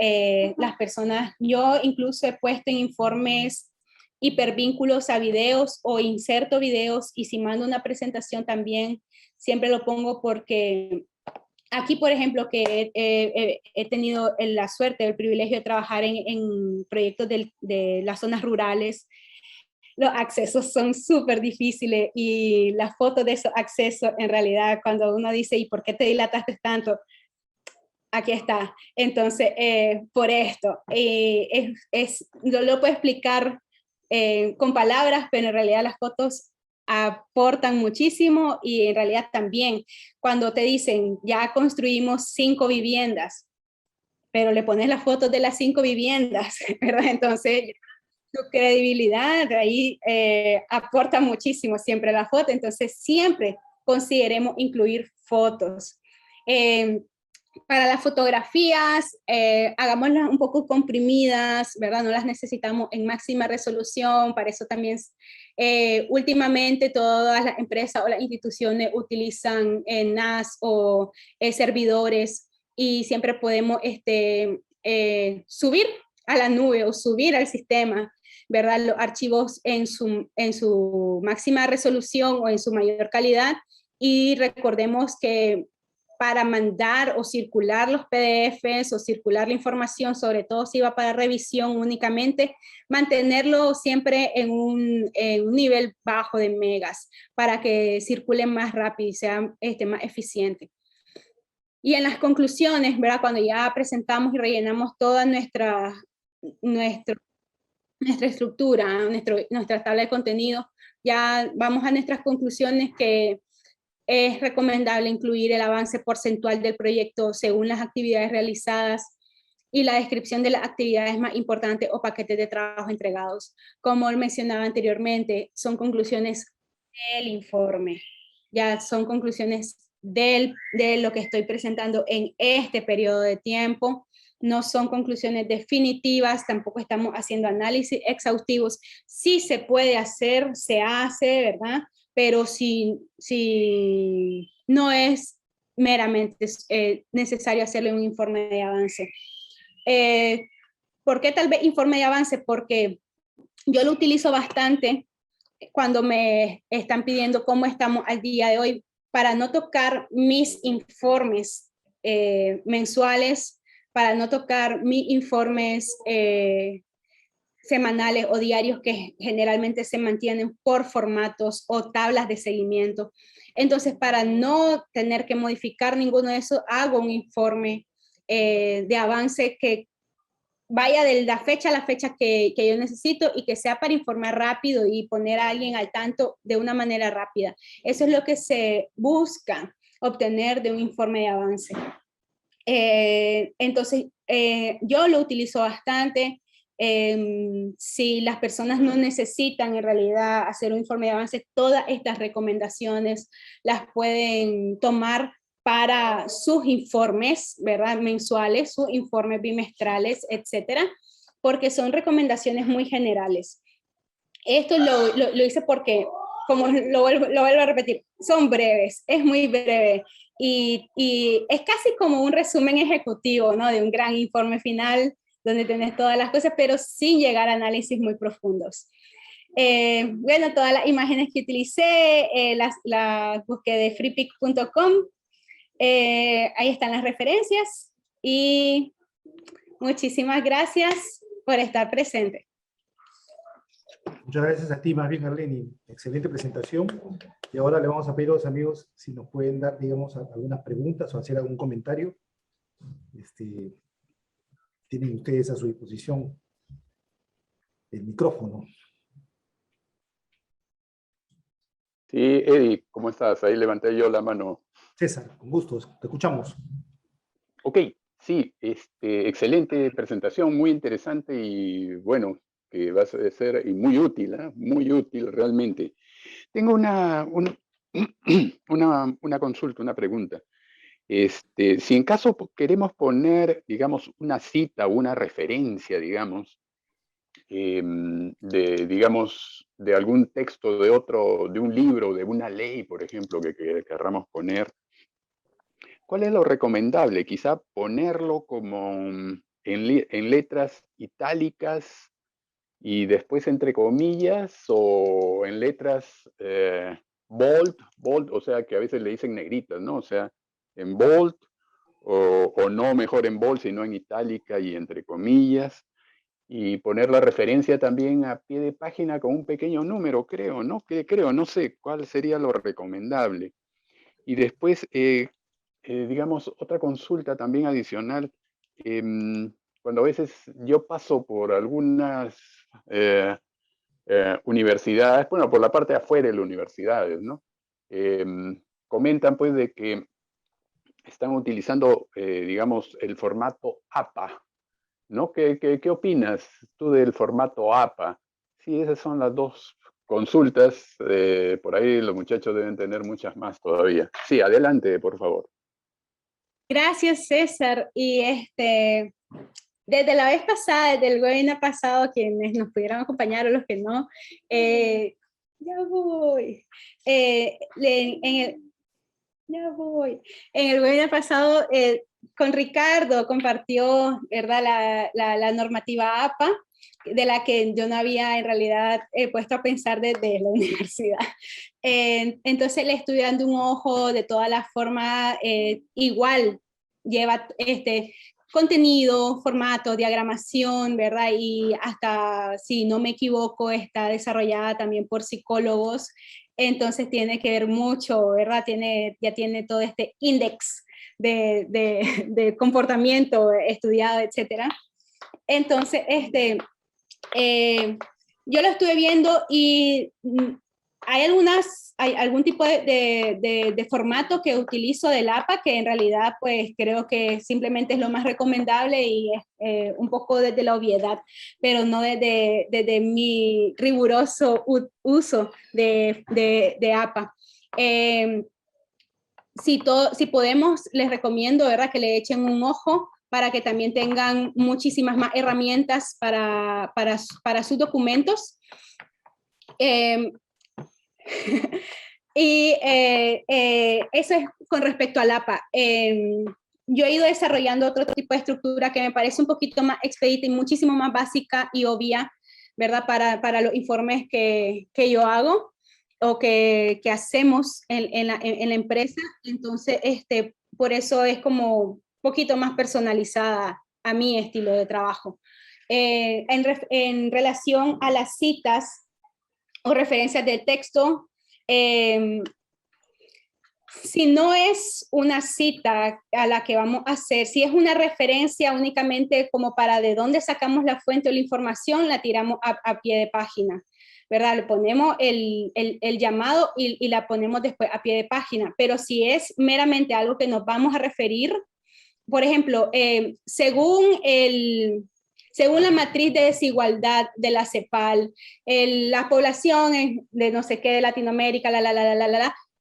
las personas, yo incluso he puesto en informes hipervínculos a videos o inserto videos, y si mando una presentación también siempre lo pongo, porque aquí, por ejemplo, que he tenido la suerte, el privilegio de trabajar en proyectos de las zonas rurales, los accesos son súper difíciles y las fotos de esos accesos, en realidad, cuando uno dice, ¿y por qué te dilataste tanto? Aquí está. Entonces, por esto, no lo puedo explicar con palabras, pero en realidad las fotos aportan muchísimo, y en realidad también cuando te dicen, ya construimos 5 viviendas, pero le pones las fotos de las 5 viviendas, ¿verdad? Entonces, tu credibilidad ahí aporta muchísimo siempre la foto, entonces siempre consideremos incluir fotos. Para las fotografías, hagámoslas un poco comprimidas, ¿verdad? No las necesitamos en máxima resolución, para eso también últimamente todas las empresas o las instituciones utilizan NAS o servidores, y siempre podemos subir a la nube o subir al sistema, ¿verdad? Los archivos en su máxima resolución o en su mayor calidad. Y recordemos que para mandar o circular los PDFs o circular la información, sobre todo si va para revisión únicamente, mantenerlo siempre en un nivel bajo de megas para que circule más rápido y sea más eficiente. Y en las conclusiones, ¿verdad? Cuando ya presentamos y rellenamos toda nuestra estructura, nuestra tabla de contenido, ya vamos a nuestras conclusiones, que es recomendable incluir el avance porcentual del proyecto según las actividades realizadas y la descripción de las actividades más importantes o paquetes de trabajo entregados. Como mencionaba anteriormente, son conclusiones del informe, ya son conclusiones de lo que estoy presentando en este periodo de tiempo. No son conclusiones definitivas, tampoco estamos haciendo análisis exhaustivos. Sí se puede hacer, se hace, ¿verdad? Pero si no es meramente necesario hacerle un informe de avance. ¿Por qué tal vez informe de avance? Porque yo lo utilizo bastante cuando me están pidiendo cómo estamos al día de hoy, para no tocar mis informes mensuales, para no tocar mis informes semanales o diarios que generalmente se mantienen por formatos o tablas de seguimiento. Entonces, para no tener que modificar ninguno de esos, hago un informe de avance que vaya de la fecha a la fecha que yo necesito y que sea para informar rápido y poner a alguien al tanto de una manera rápida. Eso es lo que se busca obtener de un informe de avance. Entonces, yo lo utilizo bastante. Si las personas no necesitan en realidad hacer un informe de avance, todas estas recomendaciones las pueden tomar para sus informes, ¿verdad? Mensuales, sus informes bimestrales, etcétera, porque son recomendaciones muy generales. Esto lo hice porque, como lo vuelvo a repetir, son breves, es muy breve y es casi como un resumen ejecutivo, ¿no? De un gran informe final donde tenés todas las cosas, pero sin llegar a análisis muy profundos. Bueno, todas las imágenes que utilicé, las busqué de freepik.com, ahí están las referencias y muchísimas gracias por estar presente. Muchas gracias a ti, más bien, Arlene. Excelente presentación. Y ahora le vamos a pedir a los amigos si nos pueden dar, digamos, algunas preguntas o hacer algún comentario. Tienen ustedes a su disposición el micrófono. Sí, Eddie, ¿cómo estás? Ahí levanté yo la mano. César, con gusto, te escuchamos. Ok, sí, excelente presentación, muy interesante y bueno, que va a ser y muy útil, ¿eh? Muy útil realmente. Tengo una consulta, una pregunta. Si en caso queremos poner, digamos, una cita o una referencia, digamos, digamos, de algún texto de un libro, de una ley, por ejemplo, que querramos poner, ¿cuál es lo recomendable? Quizá ponerlo como en letras itálicas y después entre comillas, o en letras bold, o sea, que a veces le dicen negritas, ¿no? O sea, en bold, o no mejor en bold, sino en itálica y entre comillas. Y poner la referencia también a pie de página con un pequeño número, creo, ¿no? No sé cuál sería lo recomendable. Y después, digamos, otra consulta también adicional. Cuando a veces yo paso por algunas universidades, bueno, por la parte de afuera de las universidades, ¿no? Comentan pues de que están utilizando, digamos, el formato APA, ¿no? ¿Qué opinas tú del formato APA? Sí, esas son las dos consultas. Por ahí los muchachos deben tener muchas más todavía. Sí, adelante, por favor. Gracias, César. Y desde la vez pasada, desde el webinar pasado, quienes nos pudieron acompañar o los que no, ya voy. Ya voy. En el webinar pasado con Ricardo compartió, ¿verdad? La normativa APA, de la que yo no había en realidad puesto a pensar desde la universidad. Entonces le estoy dando un ojo de todas las formas, igual lleva contenido, formato, diagramación, ¿verdad? Y hasta, si no me equivoco, está desarrollada también por psicólogos, entonces tiene que ver mucho, ¿verdad? Ya tiene todo este índice de comportamiento estudiado, etcétera. Entonces, yo lo estuve viendo y hay algún tipo de formato que utilizo del APA que en realidad pues creo que simplemente es lo más recomendable y es un poco desde la obviedad, pero no desde mi riguroso uso de APA. Si podemos, les recomiendo, ¿verdad?, que le echen un ojo para que también tengan muchísimas más herramientas para sus documentos. Y eso es con respecto al APA. Yo he ido desarrollando otro tipo de estructura que me parece un poquito más expedita y muchísimo más básica y obvia, ¿verdad?, para los informes que yo hago o que hacemos en la empresa. Entonces, por eso es como un poquito más personalizada a mi estilo de trabajo. En relación a las citas o referencias de texto, si no es una cita a la que vamos a hacer, si es una referencia únicamente como para de dónde sacamos la fuente o la información, la tiramos a pie de página, ¿verdad? Le ponemos el llamado y la ponemos después a pie de página. Pero si es meramente algo que nos vamos a referir, por ejemplo, según la matriz de desigualdad de la CEPAL, la población de no sé qué de Latinoamérica,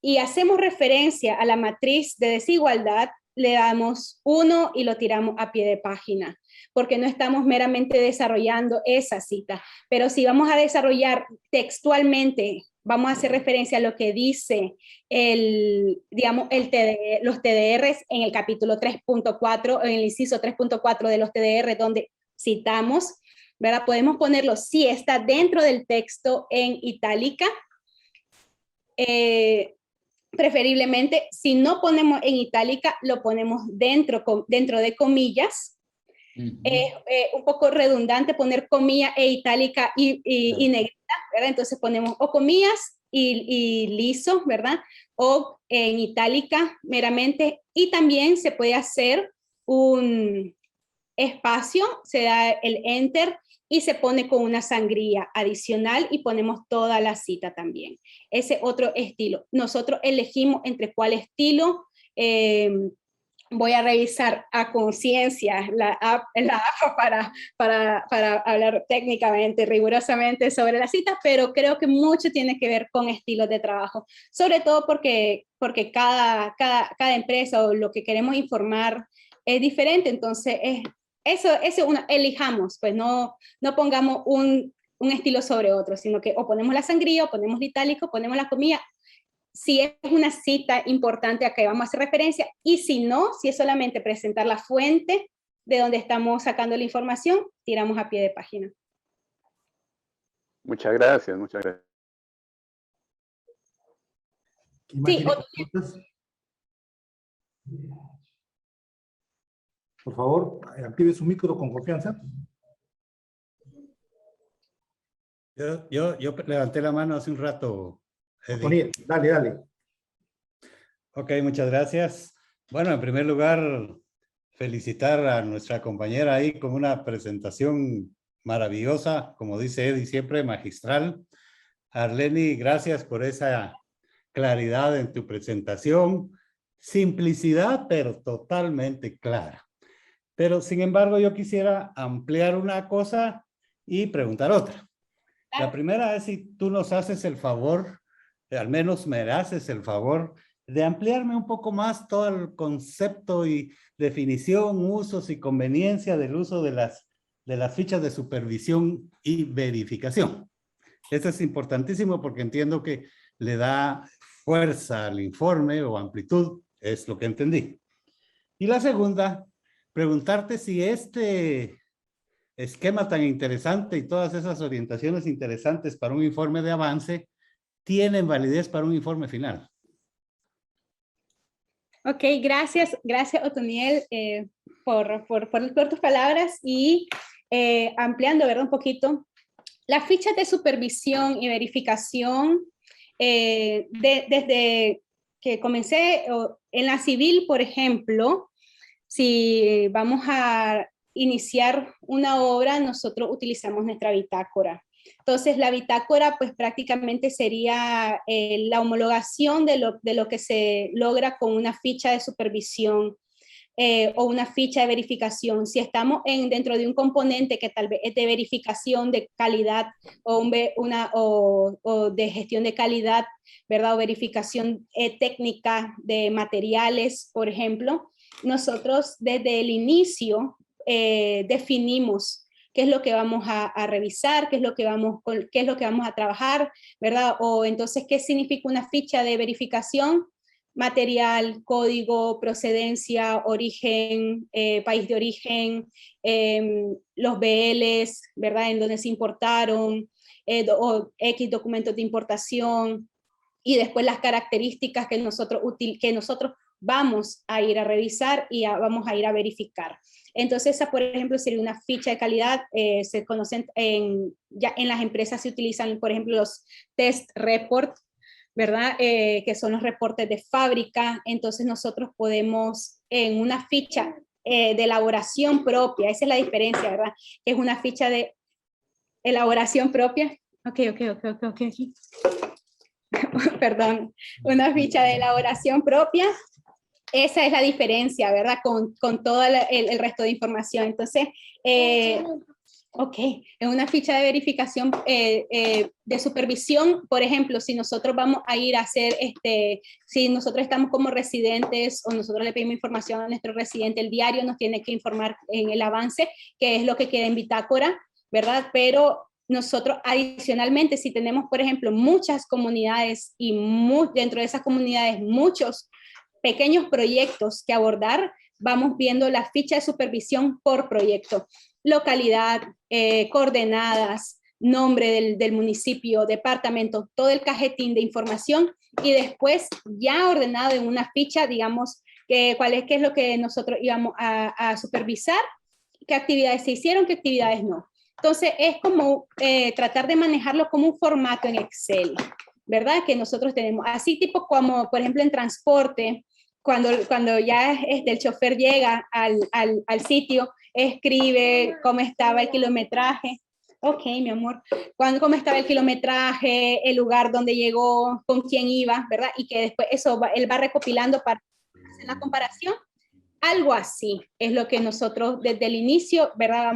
y hacemos referencia a la matriz de desigualdad, le damos 1 y lo tiramos a pie de página, porque no estamos meramente desarrollando esa cita. Pero si vamos a desarrollar textualmente, vamos a hacer referencia a lo que dice los TDRs en el capítulo 3.4, en el inciso 3.4 de los TDR, donde citamos, ¿verdad? Podemos ponerlo si está dentro del texto en itálica, preferiblemente. Si no ponemos en itálica, lo ponemos dentro de comillas. Un poco redundante poner comilla e itálica y negrita, ¿verdad? Entonces ponemos o comillas y liso, ¿verdad? O en itálica meramente. Y también se puede hacer un espacio, se da el enter y se pone con una sangría adicional y ponemos toda la cita también. Ese otro estilo. Nosotros elegimos entre cuál estilo. Voy a revisar a conciencia la APA para hablar técnicamente, rigurosamente sobre las citas, pero creo que mucho tiene que ver con estilos de trabajo, sobre todo porque cada empresa o lo que queremos informar es diferente. Entonces, elijamos, pues no pongamos un estilo sobre otro, sino que o ponemos la sangría, o ponemos el itálico, ponemos la comilla, si es una cita importante a que vamos a hacer referencia, y si no, si es solamente presentar la fuente de donde estamos sacando la información, tiramos a pie de página. Muchas gracias, muchas gracias. Sí, por favor, active su micro con confianza. Yo levanté la mano hace un rato. Dale. Ok, muchas gracias. Bueno, en primer lugar, felicitar a nuestra compañera ahí con una presentación maravillosa, como dice Eddie, siempre magistral. Arleni, gracias por esa claridad en tu presentación. Simplicidad, pero totalmente clara. Pero, sin embargo, yo quisiera ampliar una cosa y preguntar otra. La primera es si tú nos haces el favor, al menos me haces el favor, de ampliarme un poco más todo el concepto y definición, usos y conveniencia del uso de las fichas de supervisión y verificación. Esto es importantísimo porque entiendo que le da fuerza al informe o amplitud, es lo que entendí. Y la segunda, preguntarte si este esquema tan interesante y todas esas orientaciones interesantes para un informe de avance tienen validez para un informe final. Ok, gracias Otoniel, por tus palabras y ampliando, ¿verdad? Un poquito. Las fichas de supervisión y verificación, desde que comencé en la civil, por ejemplo, si vamos a iniciar una obra, nosotros utilizamos nuestra bitácora. Entonces, la bitácora, pues prácticamente sería la homologación de lo que se logra con una ficha de supervisión o una ficha de verificación. Si estamos dentro de un componente que tal vez es de verificación de calidad o de gestión de calidad, ¿verdad? O verificación técnica de materiales, por ejemplo, nosotros desde el inicio definimos qué es lo que vamos a revisar, qué es lo que vamos a trabajar, ¿verdad? O entonces, ¿qué significa una ficha de verificación? Material, código, procedencia, origen, país de origen, los BLs, ¿verdad? En donde se importaron, o X documentos de importación, y después las características que nosotros vamos a ir a revisar y vamos a ir a verificar. Entonces, esa, por ejemplo, sería una ficha de calidad. Se conocen, ya en las empresas se utilizan, por ejemplo, los test report, ¿verdad? Que son los reportes de fábrica. Entonces, nosotros podemos, en una ficha de elaboración propia, esa es la diferencia, ¿verdad? Que es una ficha de elaboración propia. Ok. Perdón, una ficha de elaboración propia. Esa es la diferencia, ¿verdad? Con todo el resto de información. Entonces, ok, en una ficha de verificación de supervisión, por ejemplo, si nosotros vamos a ir a hacer, si nosotros estamos como residentes o nosotros le pedimos información a nuestro residente, el diario nos tiene que informar en el avance, que es lo que queda en bitácora, ¿verdad? Pero nosotros adicionalmente, si tenemos, por ejemplo, muchas comunidades y dentro de esas comunidades muchos pequeños proyectos que abordar, vamos viendo la ficha de supervisión por proyecto. Localidad, coordenadas, nombre del municipio, departamento, todo el cajetín de información y después ya ordenado en una ficha, digamos, qué es lo que nosotros íbamos a supervisar, qué actividades se hicieron, qué actividades no. Entonces, es como tratar de manejarlo como un formato en Excel, ¿verdad? Que nosotros tenemos, así tipo como, por ejemplo, en transporte, cuando ya el chofer llega al sitio, escribe cómo estaba el kilometraje. Ok, mi amor. Cómo estaba el kilometraje, el lugar donde llegó, con quién iba, ¿verdad? Y que después él va recopilando para hacer la comparación. Algo así es lo que nosotros desde el inicio, ¿verdad?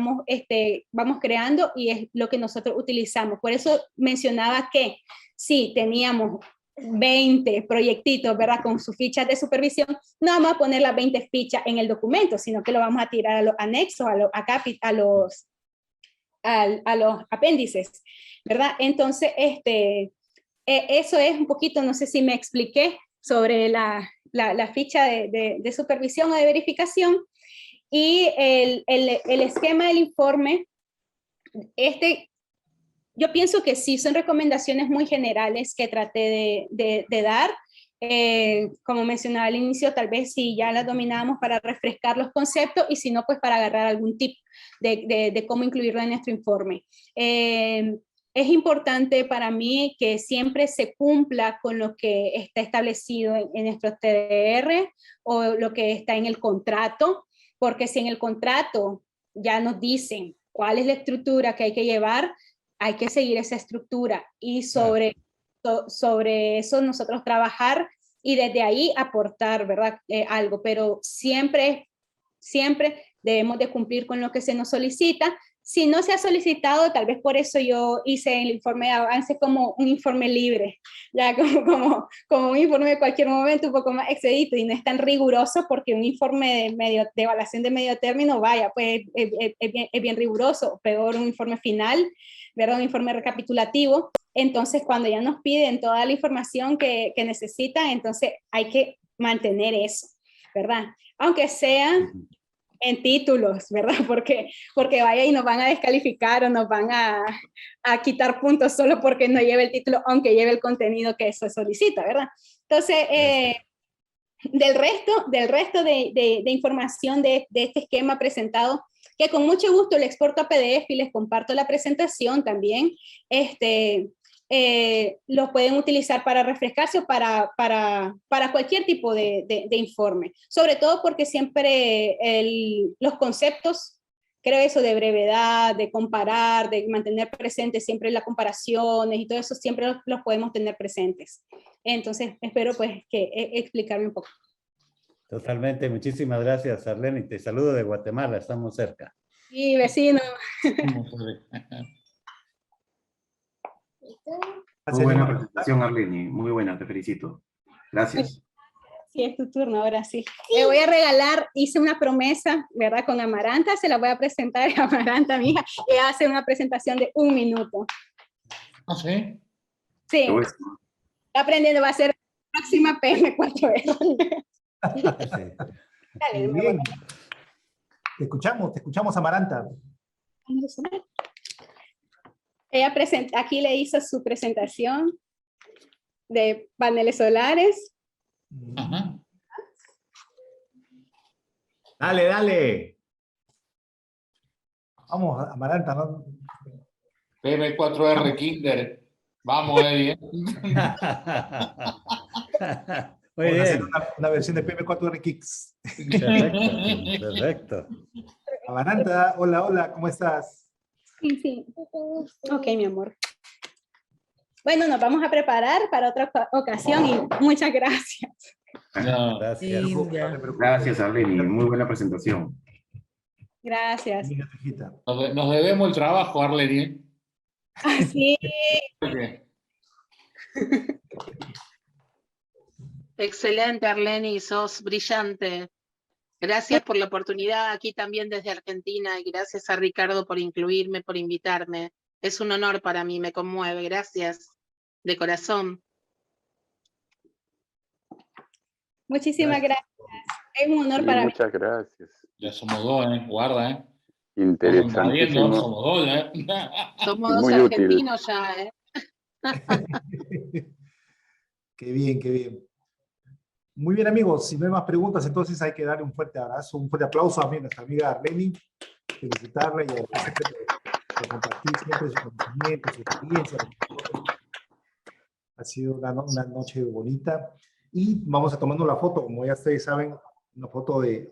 Vamos creando y es lo que nosotros utilizamos. Por eso mencionaba que sí, teníamos 20 proyectitos, ¿verdad? Con sus fichas de supervisión, no vamos a poner las 20 fichas en el documento, sino que lo vamos a tirar a los anexos, a los apéndices, ¿verdad? Entonces, eso es un poquito, no sé si me expliqué sobre la ficha de supervisión o de verificación y el esquema del informe. Yo pienso que sí, son recomendaciones muy generales que traté de dar. Como mencionaba al inicio, tal vez si ya las dominamos para refrescar los conceptos y si no, pues para agarrar algún tip de cómo incluirlo en nuestro informe. Es importante para mí que siempre se cumpla con lo que está establecido en nuestro TDR o lo que está en el contrato, porque si en el contrato ya nos dicen cuál es la estructura que hay que llevar, hay que seguir esa estructura y sobre eso nosotros trabajar y desde ahí aportar, ¿verdad? Algo, pero siempre debemos de cumplir con lo que se nos solicita. Si no se ha solicitado, tal vez por eso yo hice el informe de avance como un informe libre, ya como un informe de cualquier momento un poco más excedido y no es tan riguroso porque un informe de evaluación de medio término, vaya, pues es bien riguroso, peor un informe final, ¿verdad? Un informe recapitulativo. Entonces, cuando ya nos piden toda la información que necesitan, entonces hay que mantener eso. ¿verdad? Aunque sea en títulos, ¿verdad? Porque vaya y nos van a descalificar o nos van a quitar puntos solo porque no lleve el título, aunque lleve el contenido que se solicita, ¿verdad? Entonces, del resto de información de este esquema presentado, que con mucho gusto le exporto a PDF y les comparto la presentación también, lo pueden utilizar para refrescarse o para cualquier tipo de informe, sobre todo porque siempre los conceptos, creo eso de brevedad, de comparar, de mantener presentes siempre las comparaciones y todo eso, siempre los podemos tener presentes. Entonces, espero pues que explicarme un poco. Totalmente, muchísimas gracias, Arlene. Te saludo de Guatemala, estamos cerca. Sí, vecino. Muy buena presentación, Arlene, muy buena, te felicito. Gracias. Sí, es tu turno, ahora sí. Le voy a regalar, hice una promesa, ¿verdad? Con Amaranta, se la voy a presentar a Amaranta, mi hija. Ella hace una presentación de 1 minuto. ¿Ah, sí? Sí, Qué bueno. está aprendiendo, va a ser la próxima PM4R. Dale, Muy bien. Te escuchamos, Amaranta. Ella aquí le hizo su presentación de paneles solares. Ajá. Dale. Vamos, Amaranta, ¿no? PM4R Kinder. Vamos, Eddie. Muy Vamos a hacer bien. una versión de PM4R Kicks. Perfecto. Amaranta, hola, ¿cómo estás? Sí. Ok, mi amor. Bueno, nos vamos a preparar para otra ocasión y muchas gracias. No. Gracias. Gracias, Arlene, muy buena presentación. Gracias. Mira, hijita. Nos debemos el trabajo, Arlene. Así. Excelente, Arlene, sos brillante. Gracias por la oportunidad aquí también desde Argentina y gracias a Ricardo por incluirme, por invitarme. Es un honor para mí, me conmueve. Gracias, de corazón. Muchísimas gracias. Es un honor Sí, para mí. muchas gracias. Ya somos dos, guarda, Estamos Interesantísimo. somos dos, Somos Y dos muy útil. argentinos ya, Qué bien. Muy bien, amigos. Si no hay más preguntas, entonces hay que darle un fuerte abrazo, un fuerte aplauso a nuestra amiga Arlene, felicitarla y agradecerle por compartir siempre su conocimiento, su experiencia. Ha sido una noche bonita. Y vamos a tomarnos la foto, como ya ustedes saben, una foto del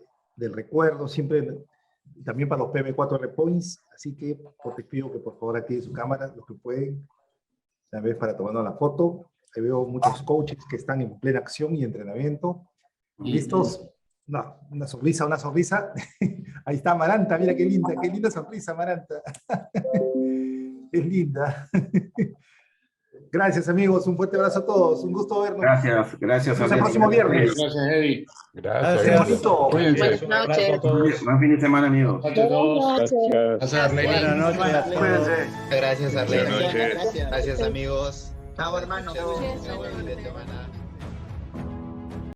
recuerdo, siempre también para los PM4R Points. Así que te pido que por favor activen su cámara, los que pueden, también para tomarnos la foto. Ahí veo muchos coaches que están en plena acción y entrenamiento. ¿Listos? No, una sonrisa. Ahí está Amaranta, mira qué linda sonrisa, Amaranta. Es linda. Gracias, amigos, un fuerte abrazo a todos, un gusto vernos. Gracias. Hasta el próximo viernes. Gracias, Eddie. Gracias. Bonito. Cuídense. Buenas noches. Buen fin de semana, amigos. Gracias a todos. Gracias. Buenas noches. Cuídense. Gracias, Arlene. Buenas noches. Gracias, amigos. Chao, hermano. Buen fin de semana.